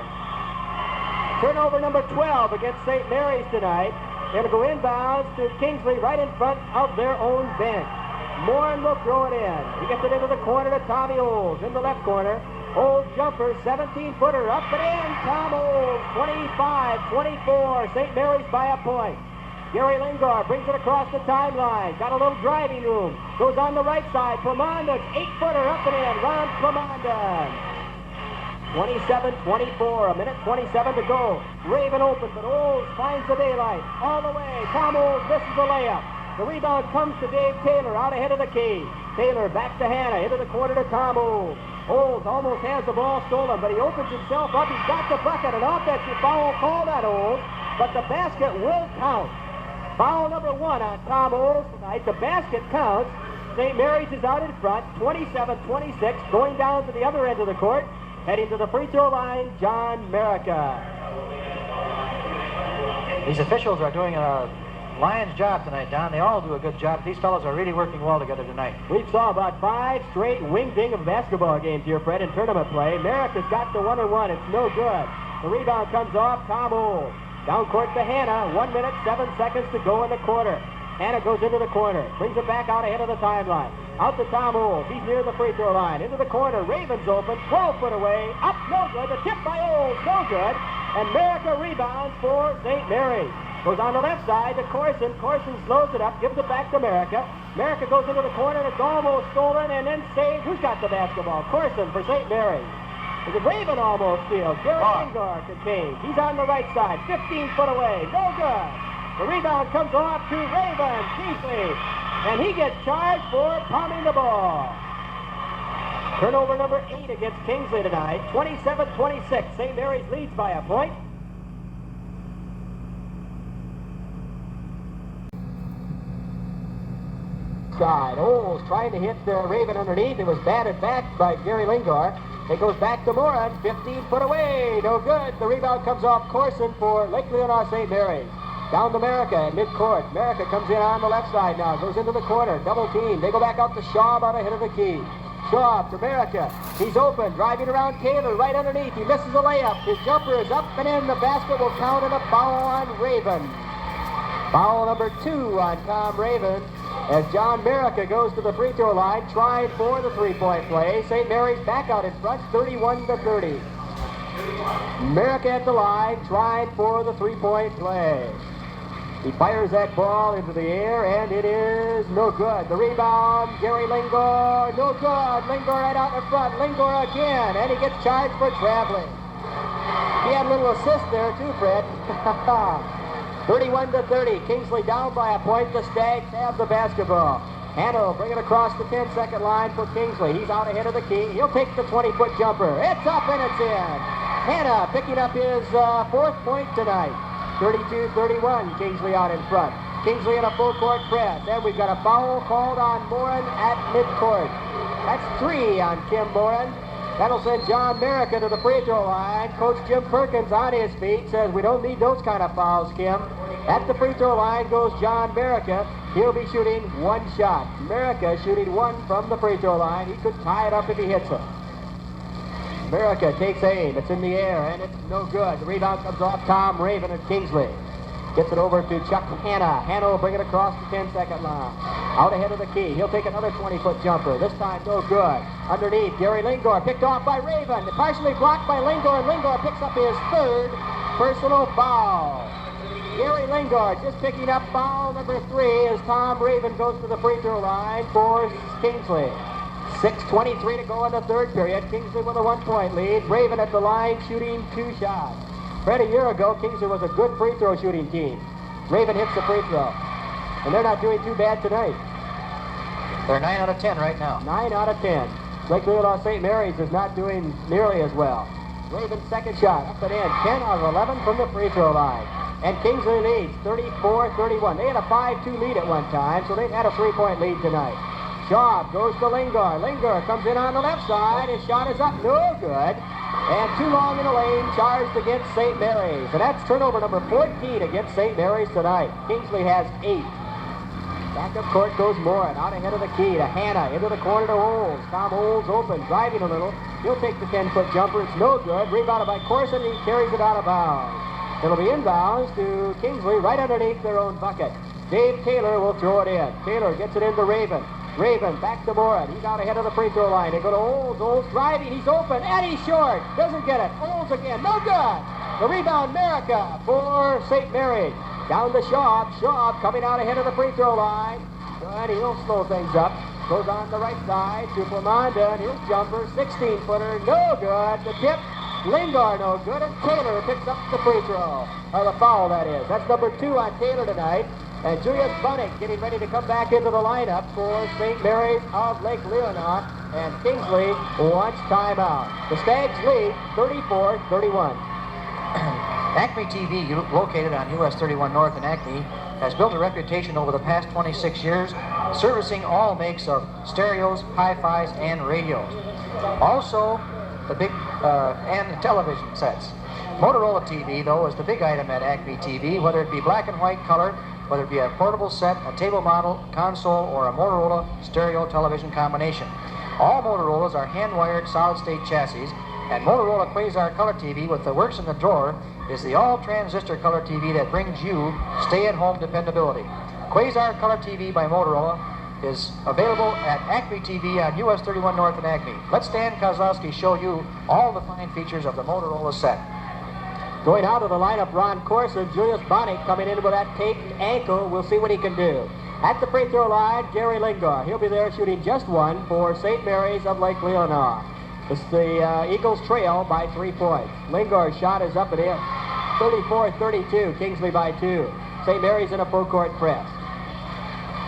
Turnover number 12 against St. Mary's tonight. They're going to go inbounds to Kingsley right in front of their own bench. Morin will throw it in. He gets it into the corner to Tommy Olds in the left corner. Olds jumper, 17-footer, up and in. Tom Olds, 25-24. St. Mary's by a point. Gary Lingard brings it across the timeline. Got a little driving room. Goes on the right side. Plumanda, 8-footer, up and in. Ron Plumanda. 27-24. 1:27 to go. Raven open, but Olds finds the daylight. All the way. Tom Olds misses the layup. The rebound comes to Dave Taylor out ahead of the key. Taylor back to Hannah. Into the corner to Tom Olds. Olds almost has the ball stolen, but he opens himself up. He's got the bucket. An offensive foul called on Olds, but the basket will count. Foul number 1 on Tom Olds tonight. The basket counts. St. Mary's is out in front, 27-26. Going down to the other end of the court. Heading to the free throw line, John Merica. These officials are doing a lion's job tonight, Don. They all do a good job. These fellows are really working well together tonight. We saw about 5 straight wing-ding of basketball games here, Fred, in tournament play. Merica's got the 1-on-1. It's no good. The rebound comes off Tom Olds. Down court to Hannah. 1 minute, 7 seconds to go in the quarter. Hannah goes into the corner. Brings it back out ahead of the timeline. Out to Tom Olds. He's near the free throw line. Into the corner. Ravens open. 12-foot away. Up, no good. The tip by Olds, no good. And Merica rebounds for St. Mary's. Goes on the left side to Corson. Corson slows it up, gives it back to America. America goes into the corner. It's almost stolen and then saved. Who's got the basketball? Corson for St. Mary's. Is it Raven almost steals? Gary Lingard contains. He's on the right side, 15 foot away. No good. The rebound comes off to Raven Kingsley, and he gets charged for palming the ball. Turnover number 8 against Kingsley tonight. 27-26. St. Mary's leads by a point. Side. Olds trying to hit Raven underneath. It was batted back by Gary Lingard. It goes back to Moran, 15 foot away. No good. The rebound comes off Corson for Lake Leonard St. Mary's. Down to America at midcourt. America comes in on the left side now. Goes into the corner. Double team. They go back out to Schaub out ahead of the key. Schaub to America. He's open. Driving around Taylor right underneath. He misses a layup. His jumper is up and in. The basket will count and a foul on Raven. Foul number 2 on Tom Raven. As John America goes to the free throw line, trying for the three-point play. St. Mary's back out in front, 31-30. America at the line, trying for the three-point play. He fires that ball into the air, and it is no good. The rebound, Gary Lingard, no good. Lingard right out in front. Lingard again, and he gets charged for traveling. He had a little assist there too, Fred. 31-30. Kingsley down by a point. The Stags have the basketball. Hanna will bring it across the 10-second line for Kingsley. He's out ahead of the key. He'll take the 20-foot jumper. It's up and it's in. Hanna picking up his 4th point tonight. 32-31. Kingsley out in front. Kingsley in a full court press. And we've got a foul called on Moran at midcourt. That's 3 on Kim Moran. That'll send John America to the free throw line. Coach Jim Perkins on his feet says we don't need those kind of fouls, Kim. At the free throw line goes John America. He'll be shooting 1 shot. America shooting 1 from the free throw line. He could tie it up if he hits it. America takes aim. It's in the air, and it's no good. The rebound comes off Tom Raven at Kingsley. Gets it over to Chuck Hanna. Hanna will bring it across the 10-second line. Out ahead of the key. He'll take another 20-foot jumper. This time, no good. Underneath, Gary Lingard picked off by Raven. Partially blocked by Lingard. Lingard picks up his 3rd personal foul. Gary Lingard just picking up foul number 3 as Tom Raven goes to the free throw line for Kingsley. 6:23 to go in the 3rd period. Kingsley with a 1-point lead. Raven at the line shooting 2 shots. Fred, a year ago, Kingsley was a good free throw shooting team. Raven hits the free throw. And they're not doing too bad tonight. They're 9 out of 10 right now. 9 out of 10. Lake Leonard St. Mary's is not doing nearly as well. Raven's 2nd shot up and in. 10 out of 11 from the free throw line. And Kingsley leads 34-31. They had a 5-2 lead at one time, so they've had a 3-point lead tonight. Schaub goes to Lingard. Lingard comes in on the left side. His shot is up. No good. And too long in the lane, charged against St. Mary's. And that's turnover number 14 against St. Mary's tonight. Kingsley has 8. Back up court goes Moran, out ahead of the key to Hanna, into the corner to Olds. Tom Olds open, driving a little. He'll take the 10-foot jumper. It's no good. Rebounded by Corson, and he carries it out of bounds. It'll be inbounds to Kingsley right underneath their own bucket. Dave Taylor will throw it in. Taylor gets it into Raven. Raven back to Moran. He's out ahead of the free throw line. They go to Olds. Olds driving. He's open. And he's short. Doesn't get it. Olds again. No good. The rebound, America for St. Mary's. Down to Schaub. Schaub coming out ahead of the free throw line. Good. He'll slow things up. Goes on the right side to Plamanda. And his jumper, 16-footer. No good. The tip. Lingard no good. And Taylor picks up the free throw. Or the foul, that is. That's number 2 on Taylor tonight. And Julius Bunnick getting ready to come back into the lineup for St. Mary's of Lake Leonard. And Kingsley wants timeout. The Stags lead 34-31. Acme TV, located on US 31 North in Acme, has built a reputation over the past 26 years, servicing all makes of stereos, hi-fis, and radios. Also, the big and the television sets. Motorola TV, though, is the big item at Acme TV, whether it be black and white color, whether it be a portable set, a table model, console, or a Motorola stereo television combination. All Motorola's are hand-wired solid-state chassis, and Motorola Quasar Color TV with the works in the drawer is the all-transistor color TV that brings you stay-at-home dependability. Quasar Color TV by Motorola is available at Acme TV on US 31 North in Acme. Let Stan Kozlowski show you all the fine features of the Motorola set. Going out of the lineup, Ron Corson. Julius Bonnick coming in with that taped ankle. We'll see what he can do. At the free throw line, Gary Lingard. He'll be there shooting just one for St. Mary's of Lake Leelanau. The Eagles trail by 3 points. Lingard's shot is up and in. 34-32, Kingsley by 2. St. Mary's in a full court press.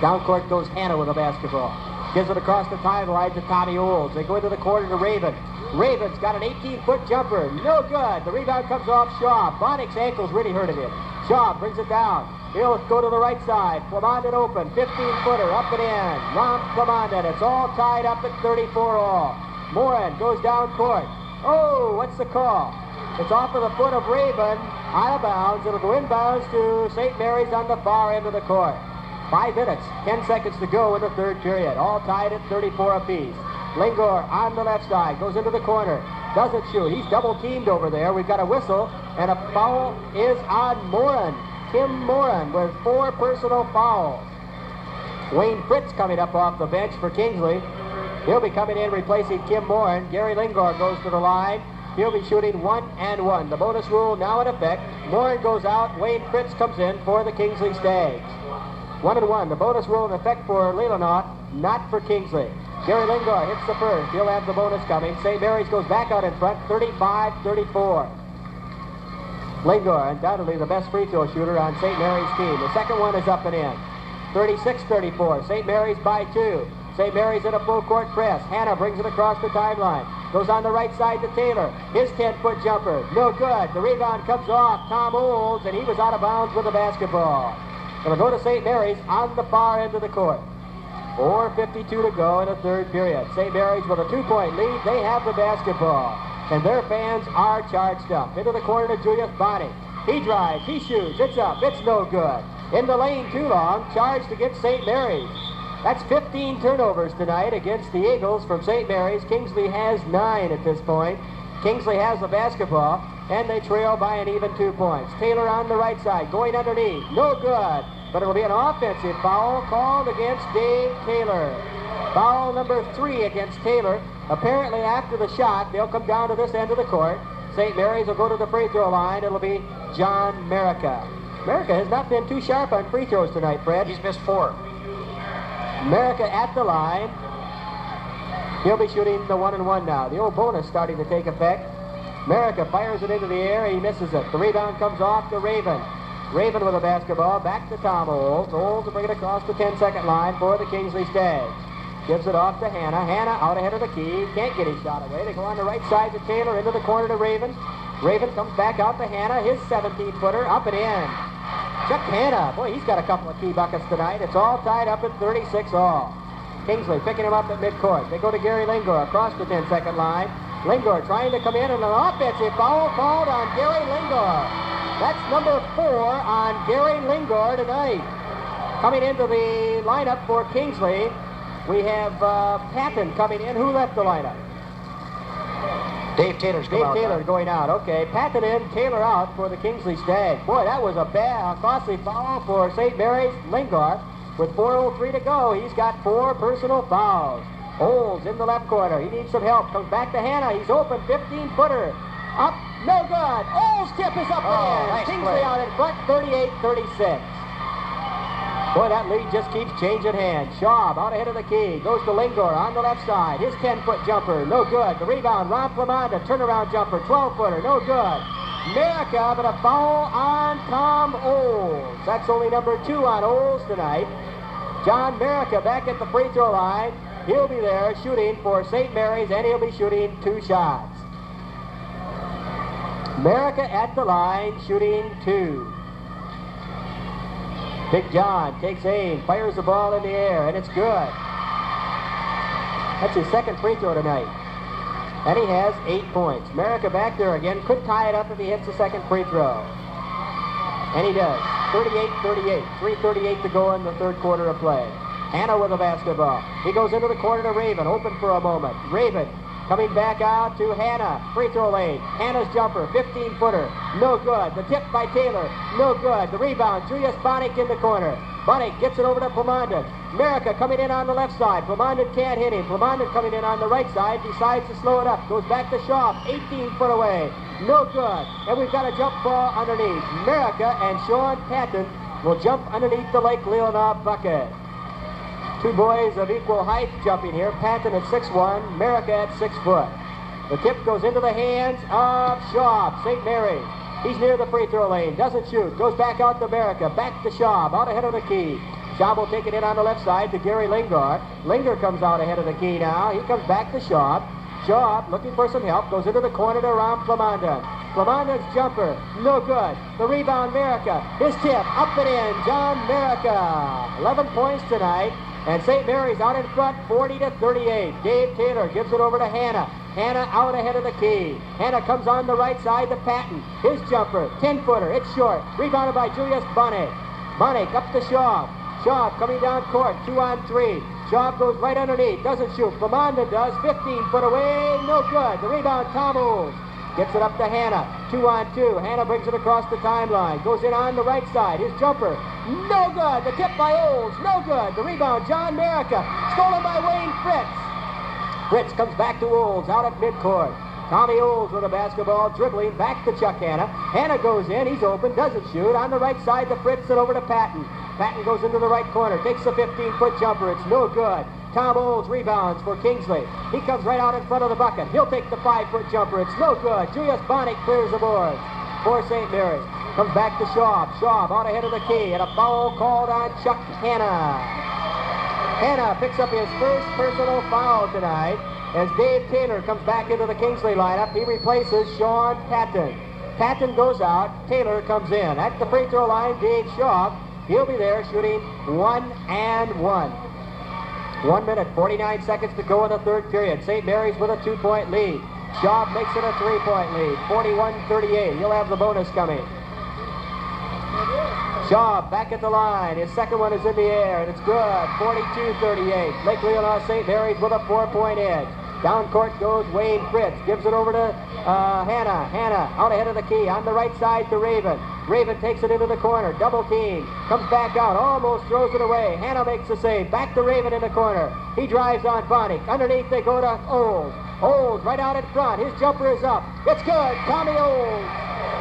Down court goes Hannah with a basketball. Gives it across the timeline to Tommy Olds. They go into the corner to Raven. Raven's got an 18-foot jumper. No good. The rebound comes off Shaw. Bonnick's ankle's really hurting him. Shaw brings it down. He'll go to the right side. Plamondon open. 15-footer up and in. Ron Plamondon. It's all tied up at 34 all. Moran goes down court. Oh, what's the call? It's off of the foot of Raven. Out of bounds. It'll go inbounds to St. Mary's on the far end of the court. 5 minutes, 10 seconds to go in the third period. All tied at 34 apiece. Lingard on the left side, goes into the corner. Doesn't shoot. He's double teamed over there. We've got a whistle, and a foul is on Moran. Tim Moran with 4 personal fouls. Wayne Fritz coming up off the bench for Kingsley. He'll be coming in replacing Tim Moran. Gary Lingard goes to the line. He'll be shooting 1 and 1. The bonus rule now in effect. Moran goes out. Wayne Fritz comes in for the Kingsley Stags. 1 and 1. The bonus rule in effect for Leelanau, not for Kingsley. Gary Lingard hits the first. He'll have the bonus coming. St. Mary's goes back out in front, 35-34. Lingard, undoubtedly the best free throw shooter on St. Mary's team. The second one is up and in. 36-34. St. Mary's by 2. St. Mary's in a full court press. Hannah brings it across the timeline. Goes on the right side to Taylor. His 10-foot jumper. No good. The rebound comes off Tom Olds, and he was out of bounds with the basketball. It'll go to St. Mary's on the far end of the court. 4:52 to go in the third period. St. Mary's with a 2-point lead. They have the basketball. And their fans are charged up. Into the corner to Julius Bonnick. He drives. He shoots. It's up. It's no good. In the lane too long. Charged against St. Mary's. That's 15 turnovers tonight against the Eagles from St. Mary's. Kingsley has 9 at this point. Kingsley has the basketball, and they trail by an even 2 points. Taylor on the right side, going underneath. No good, but it'll be an offensive foul called against Dave Taylor. Foul number 3 against Taylor. Apparently after the shot, they'll come down to this end of the court. St. Mary's will go to the free throw line. It'll be John Merica. Merica has not been too sharp on free throws tonight, Fred. He's missed 4. Merica at the line. He'll be shooting the 1 and 1 now. The old bonus starting to take effect. Merica fires it into the air. He misses it. The rebound comes off to Raven. Raven with a basketball. Back to Tom Olds. Olds will bring it across the 10-second line for the Kingsley Stags. Gives it off to Hannah. Hannah out ahead of the key. Can't get his shot away. They go on the right side to Taylor. Into the corner to Raven. Raven comes back out to Hannah. His 17-footer up and in. Chuck Hannah. Boy, he's got a couple of key buckets tonight. It's all tied up at 36 all. Kingsley picking him up at midcourt. They go to Gary Lingard across the 10-second line. Lingard trying to come in, and an offensive foul called on Gary Lingard. That's number 4 on Gary Lingard tonight. Coming into the lineup for Kingsley, we have Patton coming in. Who left the lineup? Dave Taylor's going out. Okay, Patton in, Taylor out for the Kingsley Stags. Boy, that was a bad, costly foul for St. Mary's. Lingard, with 4:03 to go, he's got 4 personal fouls. Olds in the left corner. He needs some help. Comes back to Hannah. He's open. 15-footer. Up. No good. Olds' tip is up there. Nice Kingsley play. out in front. 38-36. Boy, that lead just keeps changing hands. Schaub out ahead of the key. Goes to Lingard on the left side. His 10-foot jumper. No good. The rebound. Ron Plamondon. Turnaround jumper. 12-footer. No good. Merica, but a foul on Tom Olds. That's only number 2 on Olds tonight. John Merica back at the free throw line. He'll be there shooting for St. Mary's, and he'll be shooting 2 shots. Merica at the line, shooting 2. Big John takes aim, fires the ball in the air, and it's good. That's his second free throw tonight. And he has 8 points. Merica back there again. Could tie it up if he hits the second free throw. And he does. 38-38. 3:38 to go in the third quarter of play. Hannah with the basketball. He goes into the corner to Raven. Open for a moment. Raven coming back out to Hannah. Free throw lane. Hannah's jumper. 15-footer. No good. The tip by Taylor. No good. The rebound. Julius Bonnick in the corner. Bonnick gets it over to Plamondon. Merica coming in on the left side. Plamondon can't hit him. Plamondon coming in on the right side. Decides to slow it up. Goes back to Shaw. 18 foot away. No good. And we've got a jump ball underneath. America and Sean Patton will jump underneath the Lake Leelanau bucket. Two boys of equal height jumping here. Patton at 6'1", America at 6 foot. The tip goes into the hands of Schaub, St. Mary's. He's near the free throw lane, doesn't shoot, goes back out to America, back to Schaub, out ahead of the key. Schaub will take it in on the left side to Gary Lingard. Lingard comes out ahead of the key now. He comes back to Schaub. Schaub, looking for some help, goes into the corner to Ron Plamondon. Plamonden's jumper, no good. The rebound, America. His tip, up and in, John America. 11 points tonight, and St. Mary's out in front, 40-38. Dave Taylor gives it over to Hanna. Hanna out ahead of the key. Hanna comes on the right side to Patton. His jumper, 10-footer, it's short. Rebounded by Julius Bonnet. Bonnet up to Schaub. Schaub coming down court, 2-on-3. Schaub goes right underneath, doesn't shoot. Plamondon does, 15 foot away, no good. The rebound, Tom Olds. Gets it up to Hanna, 2-on-2. Hanna brings it across the timeline. Goes in on the right side. His jumper, no good. The tip by Olds, no good. The rebound, John America. Stolen by Wayne Fritz. Fritz comes back to Olds out at midcourt. Tommy Olds with a basketball, dribbling back to Chuck Hanna. Hanna goes in, he's open, doesn't shoot. On the right side to Fritz and over to Patton. Patton goes into the right corner, takes a 15-foot jumper. It's no good. Tom Olds rebounds for Kingsley. He comes right out in front of the bucket. He'll take the 5-foot jumper. It's no good. Julius Bonnet clears the board for St. Mary's. Comes back to Schaub. Schaub out ahead of the key, and a foul called on Chuck Hanna. Hanna picks up his first personal foul tonight as Dave Taylor comes back into the Kingsley lineup. He replaces Sean Patton. Patton goes out. Taylor comes in. At the free throw line, Dave Schaub. He'll be there shooting 1-and-1. 1 minute, 49 seconds to go in the third period. St. Mary's with a 2-point lead. Schaub makes it a 3-point lead, 41-38. He'll have the bonus coming. Schaub back at the line. His second one is in the air, and it's good. 42-38. Lake Leelanau St. Mary's with a 4-point edge. Down court goes Wayne Fritz. Gives it over to Hanna. Hanna out ahead of the key. On the right side to Raven. Raven takes it into the corner. Double team. Comes back out. Almost throws it away. Hanna makes the save. Back to Raven in the corner. He drives on Bonnie. Underneath they go to Olds. Olds right out in front. His jumper is up. It's good. Tommy Olds.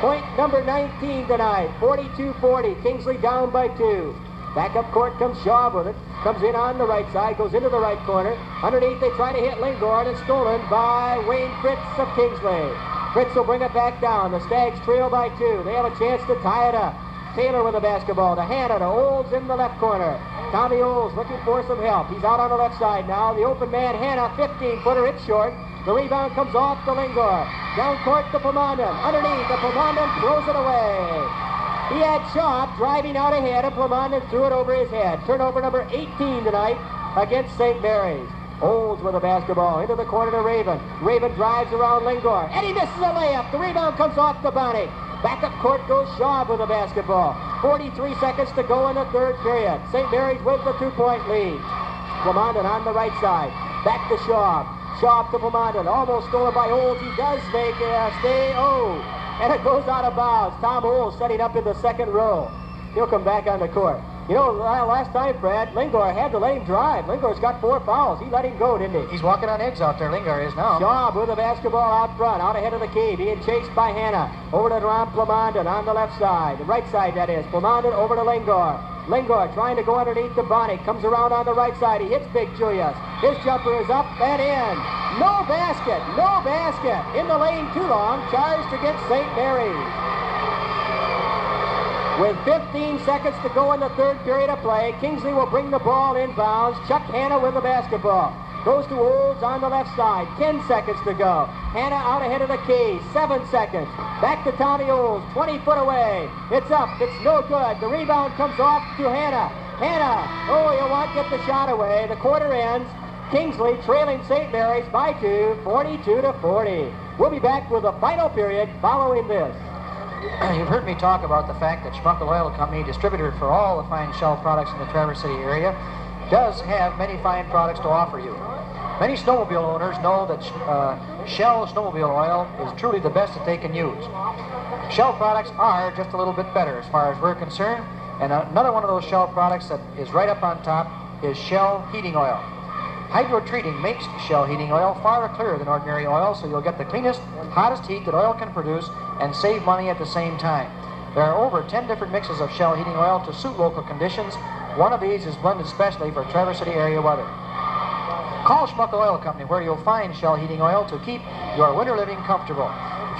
Point number 19 tonight. 42-40. Kingsley down by 2. Back up court comes Schaub with it. Comes in on the right side. Goes into the right corner. Underneath they try to hit Lingard. And stolen by Wayne Fritz of Kingsley. Fritz will bring it back down. The Stags trail by 2. They have a chance to tie it up. Taylor with the basketball to Hanna to Olds in the left corner. Tommy Olds looking for some help. He's out on the left side now. The open man, Hanna, 15-footer. It's short. The rebound comes off to Lingard. Down court to Plamondon. Underneath, the Plamondon throws it away. He had Schaub driving out ahead, and Plamondon threw it over his head. Turnover number 18 tonight against St. Mary's. Olds with the basketball into the corner to Raven. Raven drives around Lingard, and he misses a layup. The rebound comes off to Bonnie. Back up court goes Schaub with the basketball. 43 seconds to go in the third period. St. Mary's with the 2-point lead. Plamondon on the right side. Back to Schaub. Schaub to Plamondon. Almost stolen by Olds. He does make a stay. Oh, and it goes out of bounds. Tom Olds setting up in the second row. He'll come back on the court. You know, last time, Fred, Lingard had to let him drive. Lingard's got 4 fouls. He let him go, didn't he? He's walking on eggs out there, Lingard is now. Schaub with the basketball out front, out ahead of the key, being chased by Hanna. Over to Ron Plamondon on the left side, the right side that is. Plamondon over to Lingard. Lingard trying to go underneath the Bonnie. Comes around on the right side. He hits Big Julius. His jumper is up and in. No basket. No basket. In the lane too long. Charged against St. Mary's. With 15 seconds to go in the third period of play, Kingsley will bring the ball inbounds. Chuck Hanna with the basketball. Goes to Olds on the left side. 10 seconds to go. Hanna out ahead of the key. 7 seconds. Back to Tommy Olds. 20 foot away. It's up. It's no good. The rebound comes off to Hanna. Hanna. Oh, you won't get the shot away. The quarter ends. Kingsley trailing St. Mary's by 2, 42-40. We'll be back with the final period following this. You've heard me talk about the fact that Schmuckel Oil Company, distributor for all the fine Shell products in the Traverse City area, does have many fine products to offer you. Many snowmobile owners know that Shell snowmobile oil is truly the best that they can use. Shell products are just a little bit better as far as we're concerned, and another one of those Shell products that is right up on top is Shell heating oil. Hydro-treating makes shell heating oil far clearer than ordinary oil, so you'll get the cleanest, hottest heat that oil can produce and save money at the same time. There are over 10 different mixes of shell heating oil to suit local conditions. One of these is blended specially for Traverse City area weather. Call Schmuckel Oil Company, where you'll find shell heating oil to keep your winter living comfortable. If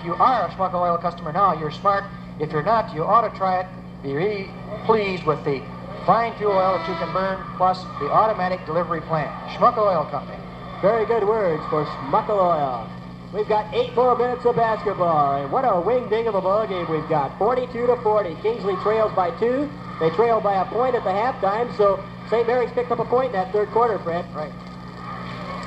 you are a Schmuckel Oil customer now, you're smart. If you're not, you ought to try it. Be really pleased with the fine fuel oil that you can burn, plus the automatic delivery plan. Schmuckel Oil Company. Very good words for Schmuckel Oil. We've got 8 more minutes of basketball, and what a wing-ding of a ball game we've got. 42-40. Kingsley trails by 2. They trail by a point at the halftime, so St. Mary's picked up a point in that third quarter, Fred. Right.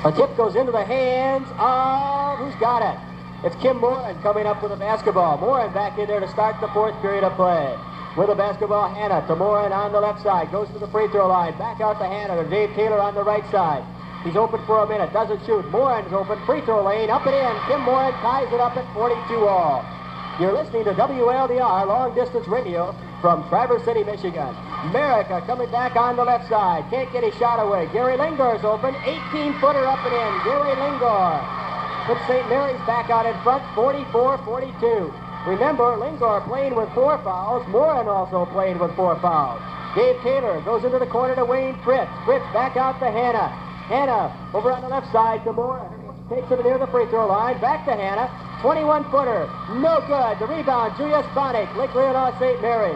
A tip goes into the hands of, who's got it? It's Kim Moran coming up with the basketball. Moran back in there to start the fourth period of play. With the basketball, Hannah to Moran on the left side. Goes to the free throw line. Back out to Hannah to Dave Taylor on the right side. He's open for a minute. Doesn't shoot. Moran's open. Free throw lane. Up and in. Kim Moran ties it up at 42-all. You're listening to WLDR Long Distance Radio from Traverse City, Michigan. America coming back on the left side. Can't get his shot away. Gary Lingor's open. 18-footer up and in. Gary Lingor puts St. Mary's back out in front. 44-42. Remember, Lingor playing with 4 fouls. Moran also playing with 4 fouls. Dave Taylor goes into the corner to Wayne Fritz. Fritz back out to Hannah. Hannah over on the left side to Moran. Takes it near the free throw line. Back to Hannah. 21-footer. No good. The rebound, Julius Bonick. Lake Leelanau St. Mary's.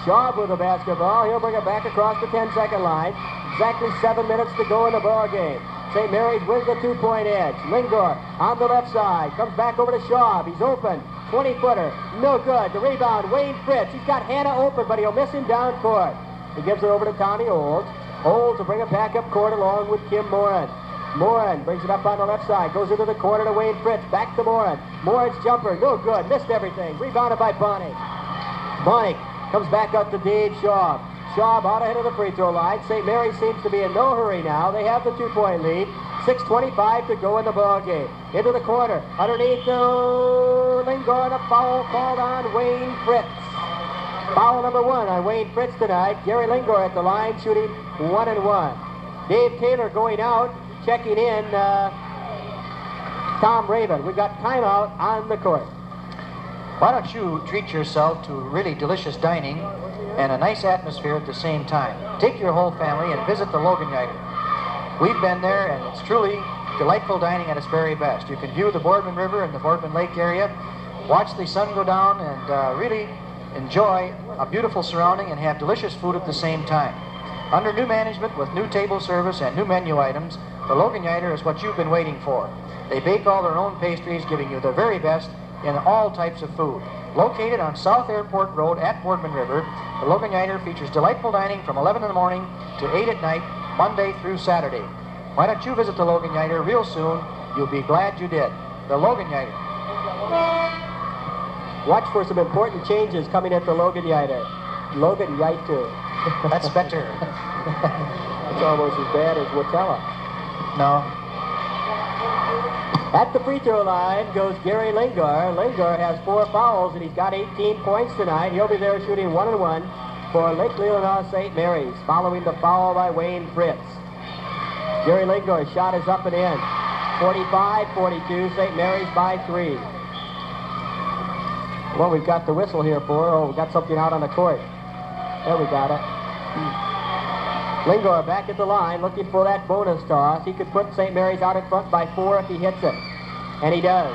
Schaub with the basketball. He'll bring it back across the 10-second line. Exactly 7 minutes to go in the ball game. St. Mary's wins the 2-point edge. Lingor on the left side. Comes back over to Schaub. He's open. 20-footer. No good. The rebound, Wayne Fritz. He's got Hannah open, but he'll miss him down court. He gives it over to Tommy Olds. Olds will bring it back up court along with Kim Moran. Moran brings it up on the left side. Goes into the corner to Wayne Fritz. Back to Moran. Moran's jumper. No good. Missed everything. Rebounded by Bonick. Bonick comes back up to Dave Schaub. Schaub out ahead of the free throw line. St. Mary's seems to be in no hurry now. They have the 2-point lead. 6:25 to go in the ball game. Into the corner. Underneath to Lingor, and a foul called on Wayne Fritz. Foul number 1 on Wayne Fritz tonight. Gary Lingor at the line shooting 1-1. Dave Taylor going out, checking in Tom Raven. We've got timeout on the court. Why don't you treat yourself to really delicious dining and a nice atmosphere at the same time? Take your whole family and visit the Logan Yider. We've been there, and it's truly delightful dining at its very best. You can view the Boardman River and the Boardman Lake area, watch the sun go down, and really enjoy a beautiful surrounding and have delicious food at the same time. Under new management with new table service and new menu items, the Logan Yider is what you've been waiting for. They bake all their own pastries, giving you the very best in all types of food. Located on South Airport Road at Boardman River, the Logan Yider features delightful dining from 11 in the morning to 8 at night, Monday through Saturday. Why don't you visit the Logan Yider real soon? You'll be glad you did. The Logan Yider. Watch for some important changes coming at the Logan Yider. Logan Yider. That's better. It's almost as bad as Watella. No. At the free throw line goes Gary Lingor. Lingor has 4 fouls, and he's got 18 points tonight. He'll be there shooting 1-1 for Lake Leelanau St. Mary's, following the foul by Wayne Fritz. Gary Lingor's shot is up and in. 45-42, St. Mary's by 3. Well, we've got the whistle here for. Oh, we've got something out on the court. There, we got it. Lingor back at the line, looking for that bonus toss. He could put St. Mary's out in front by 4 if he hits it. And he does.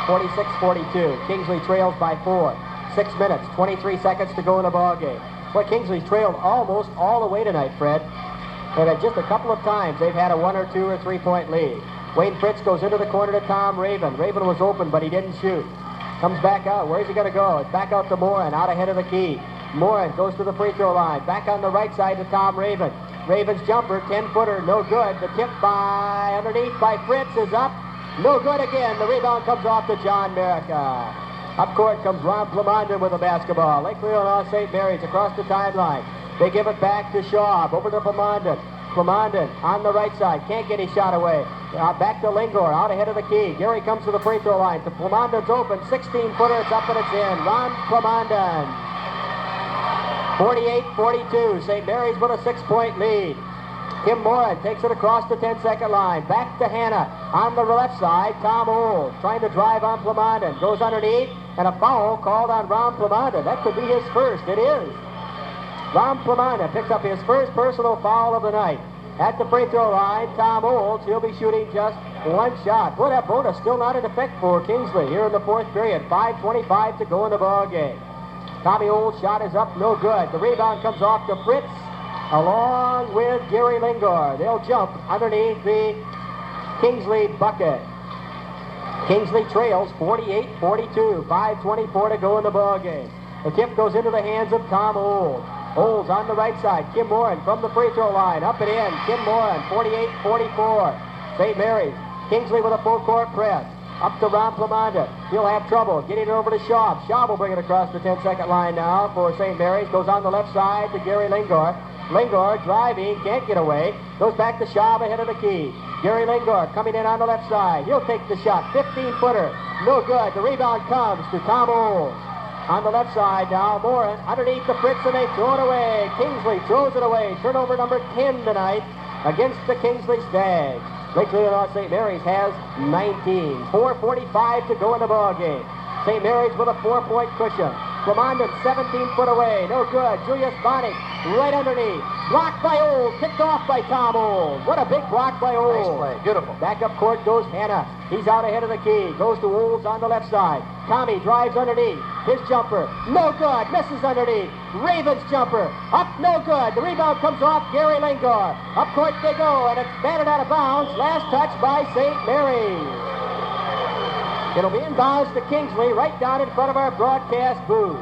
46-42. Kingsley trails by 4. 6 minutes, 23 seconds to go in the ball game. Boy, Kingsley's trailed almost all the way tonight, Fred. And at just a couple of times, they've had a 1 or 2 or 3-point lead. Wayne Fritz goes into the corner to Tom Raven. Raven was open, but he didn't shoot. Comes back out. Where's he going to go? It's back out to Moran, out ahead of the key. Moran goes to the free throw line. Back on the right side to Tom Raven. Raven's jumper, 10-footer, no good. The tip by underneath by Fritz is up. No good again. The rebound comes off to John Merica. Up court comes Ron Plamondon with the basketball. Lake Leelanau St. Mary's across the timeline. They give it back to Schaub. Over to Plamondon. Plamondon on the right side. Can't get his shot away. Back to Lingor, out ahead of the key. Gary comes to the free throw line. Plamondon's open. 16-footer. It's up and it's in. Ron Plamondon. 48-42. St. Mary's with a 6-point lead. Kim Moran takes it across the 10-second line. Back to Hannah. On the left side, Tom Old trying to drive on Plamondon. Goes underneath, and a foul called on Ron Plamondon. That could be his first. It is. Ron Plamondon picks up his first personal foul of the night. At the free throw line, Tom Olds, he'll be shooting just one shot. Boy, that bonus still not in effect for Kingsley here in the fourth period. 5:25 to go in the ball game. Tommy Olds' shot is up, no good. The rebound comes off to Fritz, along with Gary Lingard. They'll jump underneath the Kingsley bucket. Kingsley trails 48-42. 5:24 to go in the ball game. The tip goes into the hands of Tom Olds. Olds on the right side. Kim Moran from the free throw line. Up and in. Kim Moran, 48-44. St. Mary's. Kingsley with a full court press. Up to Ron Plamondon. He'll have trouble getting it over to Schaub. Schaub will bring it across the 10-second line now for St. Mary's. Goes on the left side to Gary Lingard. Lingard driving, can't get away. Goes back to Schaub ahead of the key. Gary Lingard coming in on the left side. He'll take the shot. 15-footer. No good. The rebound comes to Tom Olds. On the left side now, Moran underneath the Fritz, and they throw it away. Kingsley throws it away. Turnover number 10 tonight against the Kingsley Stags. Lake Leelanau St. Mary's has 19. 4:45 to go in the ball game. St. Mary's with a 4-point cushion. Plamondon 17 foot away. No good. Julius Bonnick right underneath. Blocked by Olds. Picked off by Tom Olds. What a big block by Olds. Nice play. Beautiful. Back up court goes Hannah. He's out ahead of the key. Goes to Olds on the left side. Tommy drives underneath. His jumper. No good. Misses underneath. Ravens jumper. Up. No good. The rebound comes off Gary Lingard. Up court they go, and it's batted out of bounds. Last touch by St. Mary's. It'll be inbounds to Kingsley right down in front of our broadcast booth.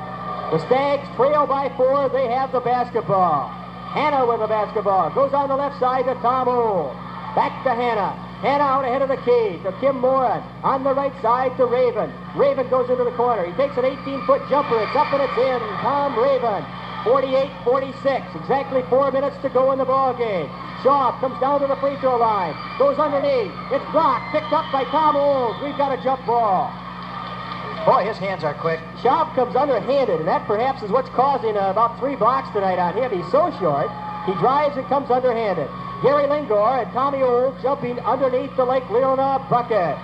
The Stags trail by 4. They have the basketball. Hannah with the basketball. Goes on the left side to Tom Old. Back to Hannah. Hannah out ahead of the key to Kim Moran. On the right side to Raven. Raven goes into the corner. He takes an 18-foot jumper. It's up and it's in. Tom Raven. 48-46. Exactly 4 minutes to go in the ball game. Shaw comes down to the free throw line. Goes underneath. It's blocked. Picked up by Tom Olds. We've got a jump ball. Boy, his hands are quick. Schaub comes underhanded, and that perhaps is what's causing about 3 blocks tonight on him. He's so short. He drives and comes underhanded. Gary Lingard and Tommy Olds jumping underneath the Lake Leelanau bucket.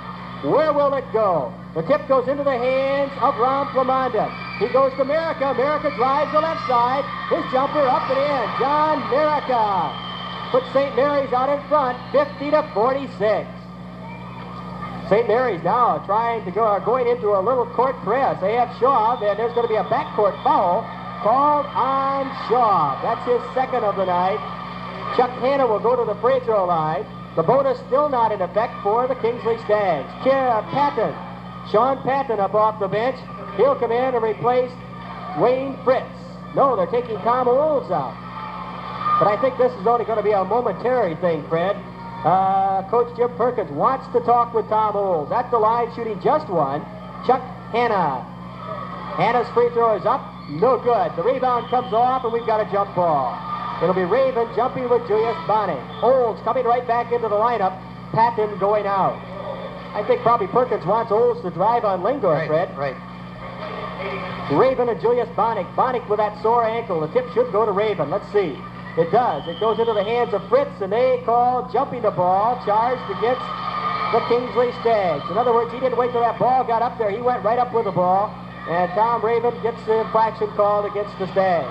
Where will it go? The tip goes into the hands of Ron Plamondon. He goes to Merica. Merica drives the left side. His jumper up and in. John Merica puts St. Mary's out in front, 50-46. St. Mary's now going into a little court press. They have Shaw, and there's going to be a backcourt foul called on Shaw. That's his second of the night. Chuck Hannah will go to the free throw line. The bonus still not in effect for the Kingsley Stags. Sean Patton up off the bench. He'll come in and replace Wayne Fritz. No, they're taking Tom Olds out. But I think this is only going to be a momentary thing, Fred. Coach Jim Perkins wants to talk with Tom Olds. At the line, shooting just one, Chuck Hannah. Hannah's free throw is up. No good. The rebound comes off, and we've got a jump ball. It'll be Raven jumping with Julius Bonnick. Olds coming right back into the lineup. Patton going out. I think probably Perkins wants Olds to drive on Lingard, Fred. Right. Raven and Julius Bonnick. Bonnick with that sore ankle. The tip should go to Raven. Let's see. It does. It goes into the hands of Fritz, and they call jumping the ball, charged against the Kingsley Stags. In other words, he didn't wait till that ball got up there. He went right up with the ball, and Tom Raven gets the infraction called against the Stags.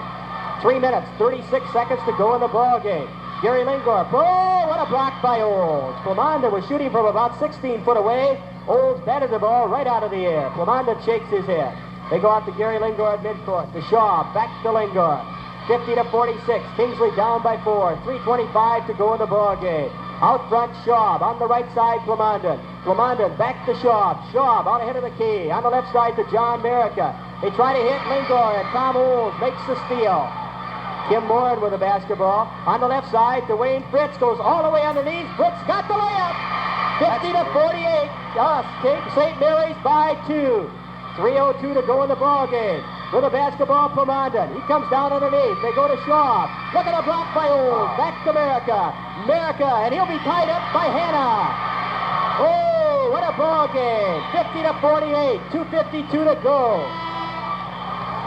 3 minutes, 36 seconds to go in the ball game. Gary Lingard. Oh, what a block by Olds. Plamondon was shooting from about 16 foot away. Olds batted the ball right out of the air. Plamondon shakes his head. They go out to Gary Lingard midcourt. To Shaw, back to Lingard. 50-46. Kingsley down by 4. 3:25 to go in the ball game. Out front, Schaub. On the right side, Plamondon. Plamondon back to Schaub. Schaub out ahead of the key. On the left side to John Merica. They try to hit Lingard, and Tom Olds makes the steal. Kim Moran with the basketball. On the left side to Wayne Fritz. Goes all the way underneath. Fritz got the layup. 50-48. St. Mary's by 2. 3:02 to go in the ball game. With the basketball, Plamondon. He comes down underneath. They go to Shaw. Look at a block by Olds. Back to Merica. Merica, and he'll be tied up by Hannah. Oh, what a ball game. 50-48. 2:52 to go.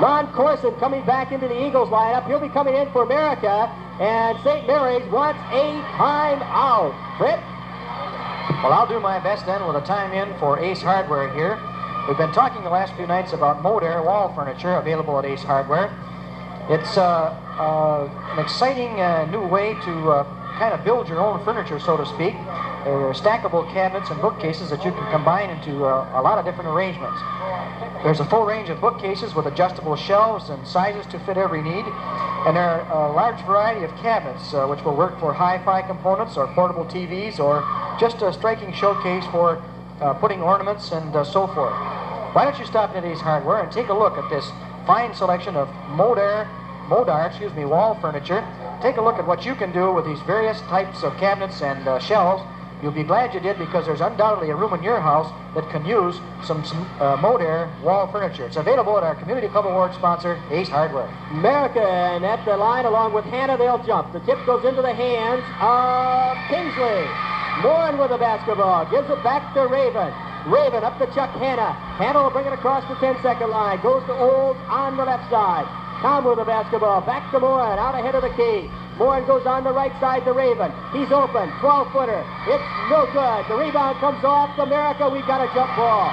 Ron Corson coming back into the Eagles lineup. He'll be coming in for Merica. and St. Mary's wants a timeout. Fred? Well, I'll do my best then with a time in for Ace Hardware here. We've been talking the last few nights about Modair wall furniture available at Ace Hardware. It's an exciting new way to kind of build your own furniture, so to speak. They're stackable cabinets and bookcases that you can combine into a lot of different arrangements. There's a full range of bookcases with adjustable shelves and sizes to fit every need. And there are a large variety of cabinets which will work for hi-fi components or portable TVs or just a striking showcase for putting ornaments and so forth. Why don't you stop in at Ace Hardware and take a look at this fine selection of Modar wall furniture. Take a look at what you can do with these various types of cabinets and shelves. You'll be glad you did, because there's undoubtedly a room in your house that can use some Modair wall furniture. It's available at our Community Club Award sponsor, Ace Hardware. American at the line along with Hannah. They'll jump. The tip goes into the hands of Kingsley. Morin with the basketball. Gives it back to Raven. Raven up to Chuck Hannah. Hannah will bring it across the 10-second line. Goes to Olds on the left side. Tom with the basketball. Back to Morin. Out ahead of the key. Morin goes on the right side to Raven. He's open. 12-footer. It's no good. The rebound comes off America. We've got a jump ball.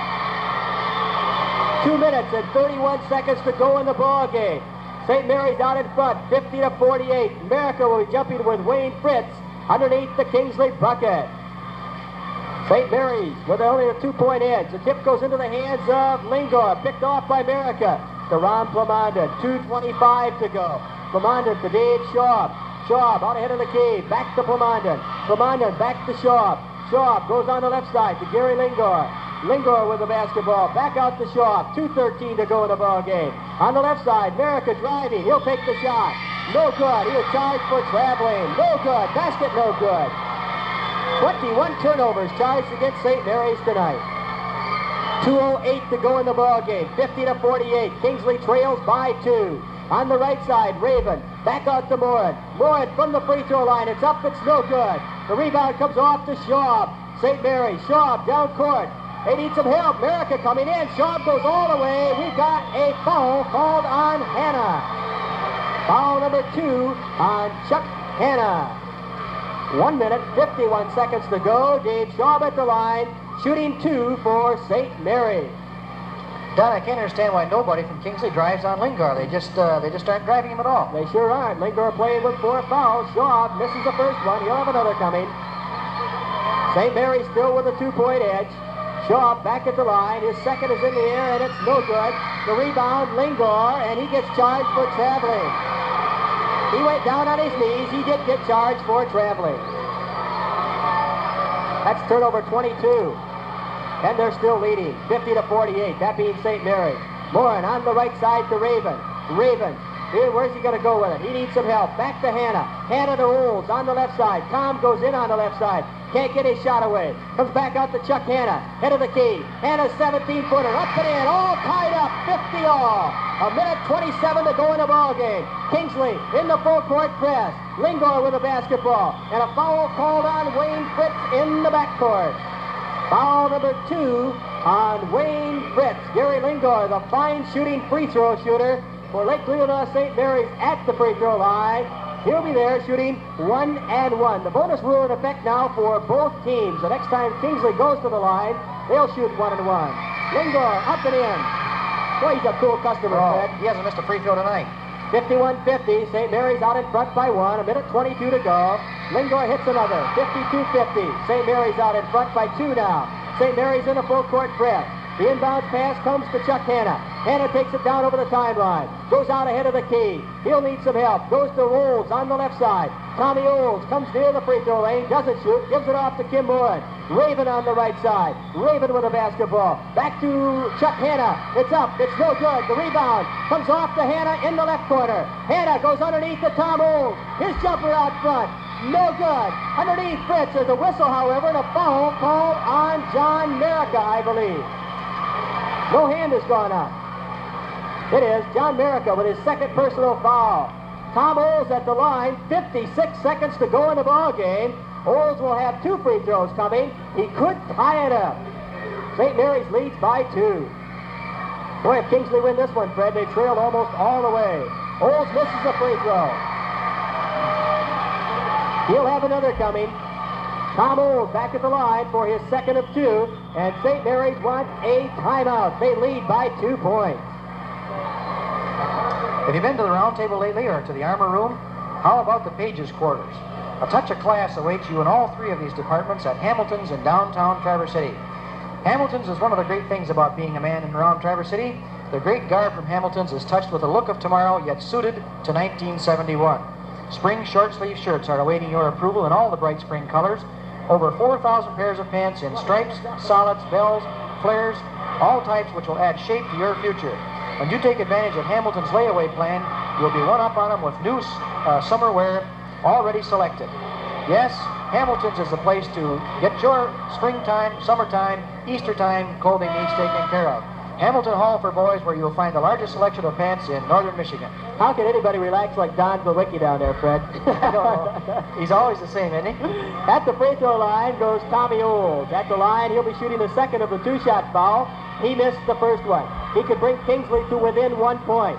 2 minutes and 31 seconds to go in the ball game. St. Mary's out in front, 50-48. America will be jumping with Wayne Fritz underneath the Kingsley bucket. St. Mary's with only a 2-point edge. The tip goes into the hands of Lingor. Picked off by America. To Ron Plamondon. 2:25 to go. Plamondon to Dave Schaub. Schaub out ahead of the key. Back to Plamondon. Plamondon back to Schaub. Schaub goes on the left side to Gary Lingor. Lingor with the basketball. Back out to Schaub. 2:13 to go in the ball game. On the left side, America driving. He'll take the shot. No good. He was charged for traveling. No good. Basket no good. 21 turnovers charged against St. Mary's tonight. 2:08 to go in the ball game. 50-48. Kingsley trails by 2. On the right side, Raven. Back out to Morin. Morin from the free throw line. It's up. It's no good. The rebound comes off to Schaub. St. Mary's. Schaub down court. They need some help. America coming in. Schaub goes all the way. We've got a foul called on Hannah. Foul number 2 on Chuck Hannah. 1 minute, 51 seconds to go. Dave Schaub at the line, shooting 2 for St. Mary's. Don, I can't understand why nobody from Kingsley drives on Lingor. They just aren't driving him at all. They sure aren't. Lingor playing with 4 fouls. Schaub misses the first one. He'll have another coming. St. Mary's still with a 2-point edge. Schaub back at the line. His second is in the air, and it's no good. The rebound, Lingor, and he gets charged for traveling. He went down on his knees. He did get charged for traveling. That's turnover 22. And they're still leading, 50-48. That being St. Mary's. Morin on the right side to Raven. Raven, here, where's he going to go with it? He needs some help. Back to Hannah. Hannah to Olds on the left side. Tom goes in on the left side. Can't get his shot away. Comes back out to Chuck Hannah. Head of the key. Hannah's 17-footer. Up and in. All tied up. 50 all. A minute 27 to go in the ball game. Kingsley in the full court press. Lingor with the basketball. And a foul called on Wayne Fritz in the backcourt. Foul number 2 on Wayne Fritz. Gary Lingor, the fine shooting free throw shooter for Lake Leelanau St. Mary's at the free throw line. He'll be there shooting 1 and 1. The bonus rule in effect now for both teams. The next time Kingsley goes to the line, they'll shoot 1 and 1. Lingor up and in. Boy, he's a cool customer, Fred. He hasn't missed a free throw tonight. 51-50. St. Mary's out in front by 1. A minute 22 to go. Lingor hits another. 52-50. St. Mary's out in front by 2 now. St. Mary's in a full court press. The inbound pass comes to Chuck Hannah. Hannah takes it down over the timeline. Goes out ahead of the key. He'll need some help. Goes to Olds on the left side. Tommy Olds comes near the free throw lane. Doesn't shoot. Gives it off to Kim Morin. Raven on the right side. Raven with a basketball. Back to Chuck Hannah. It's up. It's no good. The rebound comes off to Hannah in the left corner. Hannah goes underneath to Tom Olds. His jumper out front. No good. Underneath Fritz. There's a whistle, however, and a foul called on John Merica, I believe. No hand has gone up. It is John Merica with his second personal foul. Tom Olds at the line, 56 seconds to go in the ball game. Olds will have 2 free throws coming. He could tie it up. St. Mary's leads by 2. Boy, if Kingsley win this one, Fred, they trailed almost all the way. Olds misses a free throw. He'll have another coming. Tom Old back at the line for his second of 2, and St. Mary's wants a timeout. They lead by 2 points. Have you been to the round table lately or to the armor room? How about the pages quarters? A touch of class awaits you in all 3 of these departments at Hamilton's in downtown Traverse City. Hamilton's is one of the great things about being a man in around Traverse City. The great garb from Hamilton's is touched with the look of tomorrow, yet suited to 1971. Spring short-sleeve shirts are awaiting your approval in all the bright spring colors. Over 4,000 pairs of pants in stripes, solids, bells, flares, all types which will add shape to your future. When you take advantage of Hamilton's layaway plan, you'll be one up on them with new summer wear already selected. Yes, Hamilton's is the place to get your springtime, summertime, Easter time clothing needs taken care of. Hamilton Hall for boys, where you'll find the largest selection of pants in northern Michigan. How can anybody relax like Don Glowicki down there, Fred? I don't know. He's always the same, isn't he? At the free throw line goes Tommy Olds. At the line, he'll be shooting the second of the 2-shot foul. He missed the first one. He could bring Kingsley to within 1 point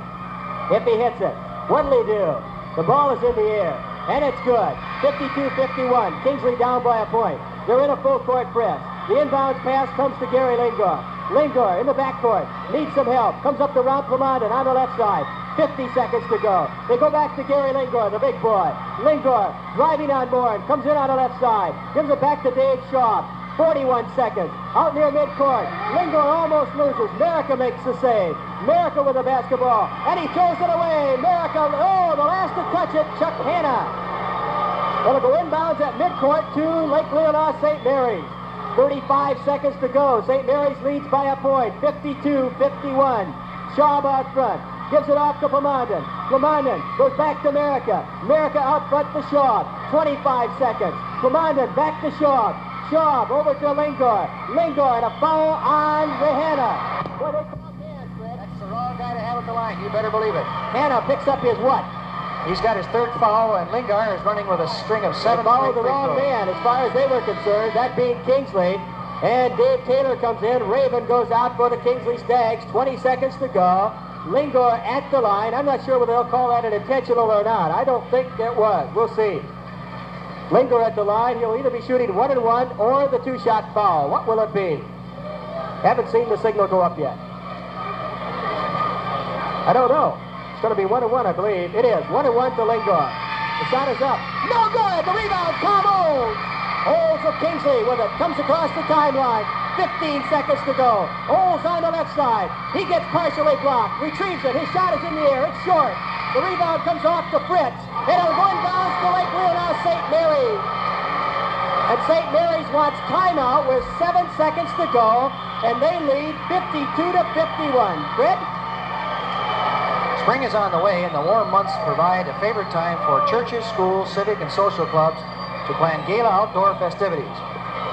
if he hits it. What'll he do? The ball is in the air, and it's good. 52-51. Kingsley down by a point. They're in a full court press. The inbounds pass comes to Gary Lingor. Lingor in the backcourt, needs some help. Comes up to Ron Plamondon on the left side. 50 seconds to go. They go back to Gary Lingor, the big boy. Lingor driving on Moore, comes in on the left side. Gives it back to Dave Shaw. 41 seconds. Out near midcourt. Lingor almost loses. Merica makes the save. Merica with the basketball. And he throws it away. Merica, oh, the last to touch it, Chuck Hanna. It'll go inbounds at midcourt to Lake Leelanau St. Mary's. 35 seconds to go. St. Mary's leads by a point. 52-51. Schaub out front. Gives it off to Plamondon. Plamondon goes back to Merica. Merica out front to Schaub. 25 seconds. Plamondon back to Schaub. Schaub over to Lingor. Lingor and a foul on Hanna. Well, they called Dan, Fred. That's the wrong guy to have at the line. You better believe it. Hanna picks up his what? He's got his 3rd foul, and Lingard is running with a string of 7 They followed the wrong man as far as they were concerned, that being Kingsley. And Dave Taylor comes in. Raven goes out for the Kingsley Stags. 20 seconds to go. Lingor at the line. I'm not sure whether they'll call that an intentional or not. I don't think it was. We'll see. Lingor at the line. He'll either be shooting 1-and-1 or the 2-shot foul. What will it be? Haven't seen the signal go up yet. I don't know. It's going to be 1-and-1, I believe. It is. 1-and-1 to Lingor. The shot is up. No good. The rebound. Tom Olds. Olds of Kingsley with it. Comes across the timeline. 15 seconds to go. Olds on the left side. He gets partially blocked. Retrieves it. His shot is in the air. It's short. The rebound comes off to Fritz. And it'll go inbounds to Lake Leelanau St. Mary's. And St. Mary's wants timeout with 7 seconds to go. And they lead 52-51. Fred? Spring is on the way, and the warm months provide a favorite time for churches, schools, civic, and social clubs to plan gala outdoor festivities.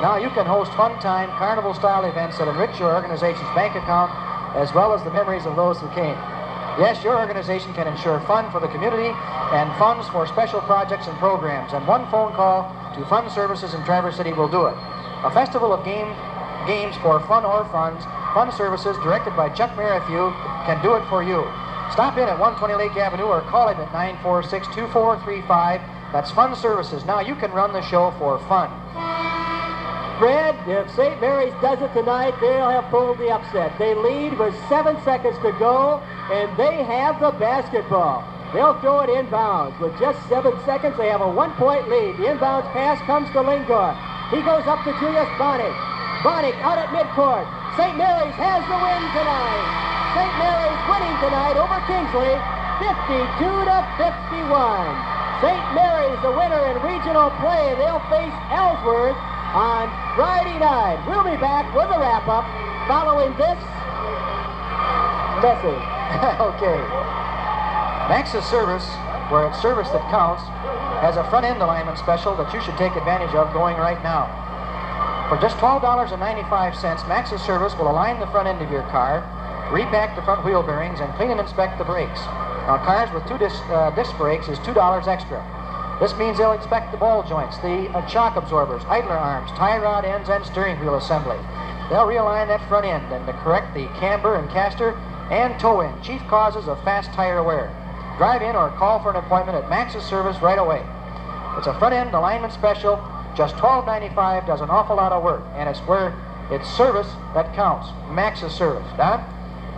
Now you can host fun-time, carnival-style events that enrich your organization's bank account as well as the memories of those who came. Yes, your organization can ensure fun for the community and funds for special projects and programs, and one phone call to Fund Services in Traverse City will do it. A festival of games for fun or funds, Fund Services, directed by Chuck Merrithew, can do it for you. Stop in at 120 Lake Avenue or call him at 946-2435. That's Fund Services. Now you can run the show for fun. Fred, if St. Mary's does it tonight, they'll have pulled the upset. They lead with 7 seconds to go, and they have the basketball. They'll throw it inbounds. With just 7 seconds, they have a 1-point lead. The inbounds pass comes to Lingor. He goes up to Julius Bonick. Bonick out at midcourt. St. Mary's has the win tonight. St. Mary's winning tonight over Kingsley, 52-51. St. Mary's the winner in regional play. They'll face Ellsworth on Friday night. We'll be back with a wrap-up following this message. Okay. Max's Service, where it's service that counts, has a front-end alignment special that you should take advantage of going right now. For just $12.95, Max's Service will align the front end of your car, repack the front wheel bearings, and clean and inspect the brakes. Now, cars with 2 disc brakes is $2 extra. This means they'll inspect the ball joints, the shock absorbers, idler arms, tie rod ends, and steering wheel assembly. They'll realign that front end and to correct the camber and caster and toe end, chief causes of fast tire wear. Drive in or call for an appointment at Max's Service right away. It's a front-end alignment special. Just $12.95 does an awful lot of work, and it's where it's service that counts. Max's service. Don?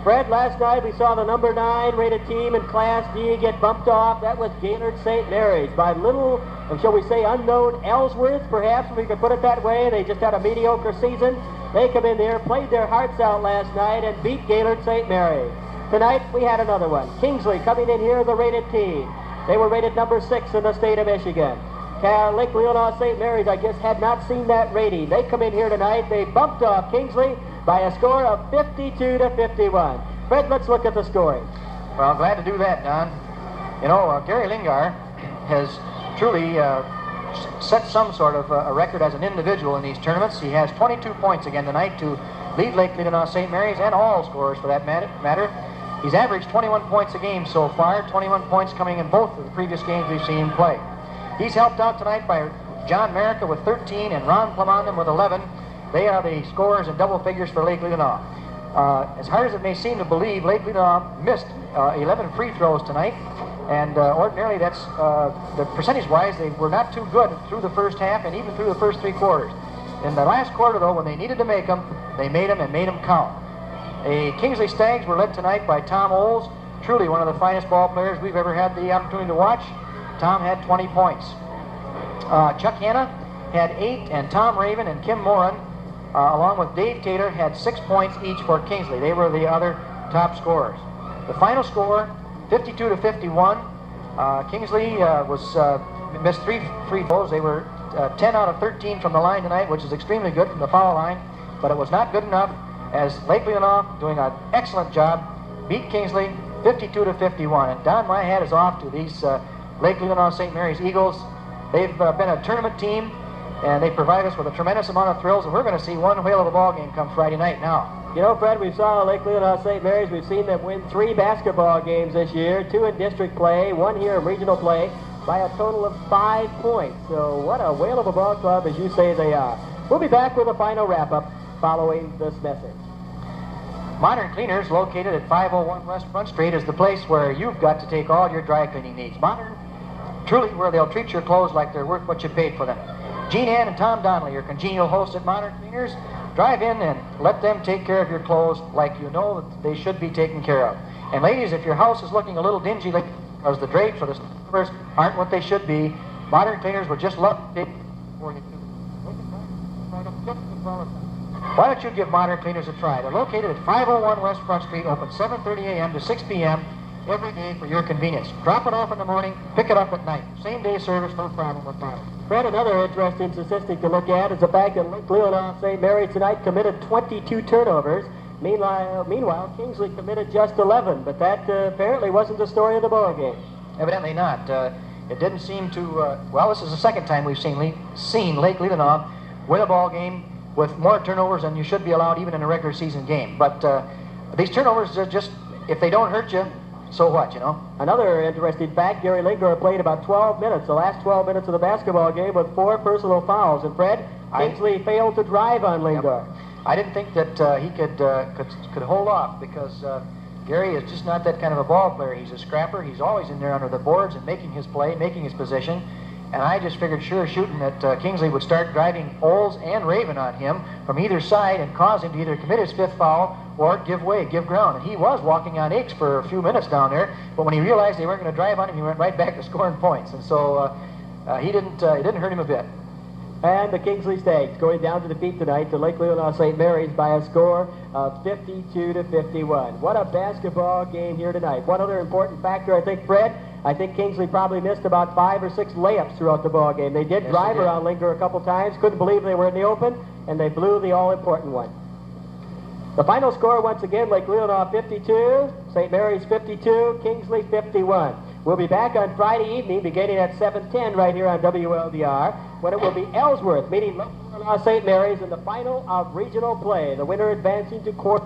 Fred, last night we saw the number 9 rated team in Class D get bumped off. That was Gaylord St. Mary's by little, shall we say, unknown Ellsworth, perhaps, if we could put it that way. They just had a mediocre season. They come in there, played their hearts out last night, and beat Gaylord St. Mary's. Tonight we had another one. Kingsley coming in here, the rated team. They were rated number 6 in the state of Michigan. Lake Leelanau St. Mary's, I guess, had not seen that rating. They come in here tonight. They bumped off Kingsley by a score of 52-51. Fred, let's look at the scoring. Well, glad to do that, Don. You know, Gary Lingard has truly set some sort of a record as an individual in these tournaments. He has 22 points again tonight to lead Lake Leelanau St. Mary's and all scorers for that matter. He's averaged 21 points a game so far, 21 points coming in both of the previous games we've seen him play. He's helped out tonight by John Merica with 13 and Ron Plamondon with 11. They are the scorers in double figures for Lake Leelanau. As hard as it may seem to believe, Lake Leelanau missed 11 free throws tonight, and ordinarily that's, the percentage-wise, they were not too good through the first half and even through the first 3 quarters. In the last quarter, though, when they needed to make them, they made them and made them count. The Kingsley Stags were led tonight by Tom Oles, truly one of the finest ball players we've ever had the opportunity to watch. Tom had 20 points. Chuck Hanna had 8, and Tom Raven and Kim Moran, along with Dave Tater, had 6 points each for Kingsley. They were the other top scorers. The final score, 52-51. Kingsley missed 3 free throws. They were 10 out of 13 from the line tonight, which is extremely good from the foul line, but it was not good enough as Lake Leelanau, doing an excellent job, beat Kingsley 52-51. And Don, my hat is off to these Lake Leelanau St. Mary's Eagles. They've been a tournament team, and they provide us with a tremendous amount of thrills, and we're going to see one whale of a ball game come Friday night now. You know, Fred, we saw Lake Leelanau St. Mary's. We've seen them win 3 basketball games this year, 2 in district play, 1 here in regional play, by a total of 5 points. So what a whale of a ball club, as you say they are. We'll be back with a final wrap-up following this message. Modern Cleaners, located at 501 West Front Street, is the place where you've got to take all your dry cleaning needs. Modern, truly where they'll treat your clothes like they're worth what you paid for them. Jean Ann and Tom Donnelly, your congenial hosts at Modern Cleaners. Drive in and let them take care of your clothes like you know that they should be taken care of. And ladies, if your house is looking a little dingy because the drapes or the covers aren't what they should be, Modern Cleaners would just love to take for you. Why don't you give Modern Cleaners a try? They're located at 501 West Front Street, open 7:30 a.m. to 6 p.m. every day for your convenience. Drop it off in the morning, pick it up at night. Same-day service, no problem with Modern. Fred, another interesting statistic to look at is the fact that Lake Leelanau St. Mary's tonight committed 22 turnovers. Meanwhile, Kingsley committed just 11, but that apparently wasn't the story of the ball game. Evidently not. It didn't seem to, well, this is the second time we've seen Lake Leelanau win a ball game with more turnovers than you should be allowed even in a regular season game. But these turnovers are just, if they don't hurt you, so what, you know? Another interesting fact, Gary Lingard played about 12 minutes, the last 12 minutes of the basketball game, with 4 personal fouls. And Fred, Kingsley failed to drive on Lingard. Yep. I didn't think that he could hold off because Gary is just not that kind of a ball player. He's a scrapper. He's always in there under the boards and making his play, making his position. And I just figured sure shooting that Kingsley would start driving Oles and Raven on him from either side and cause him to either commit his 5th foul or give way, give ground. And he was walking on eggs for a few minutes down there, but when he realized they weren't going to drive on him, he went right back to scoring points. And so it didn't hurt him a bit. And the Kingsley Stags going down to defeat tonight to Lake Leelanau St. Mary's by a score of 52-51. What a basketball game here tonight. One other important factor, I think, Fred, I think Kingsley probably missed about 5 or 6 layups throughout the ball game. They did drive around Lingard a couple times, couldn't believe they were in the open, and they blew the all-important one. The final score, once again, Lake Leelanau 52, St. Mary's 52, Kingsley 51. We'll be back on Friday evening beginning at 7:10 right here on WLDR when it will be Ellsworth meeting Lake Leelanau St. Mary's in the final of regional play. The winner advancing to quarter.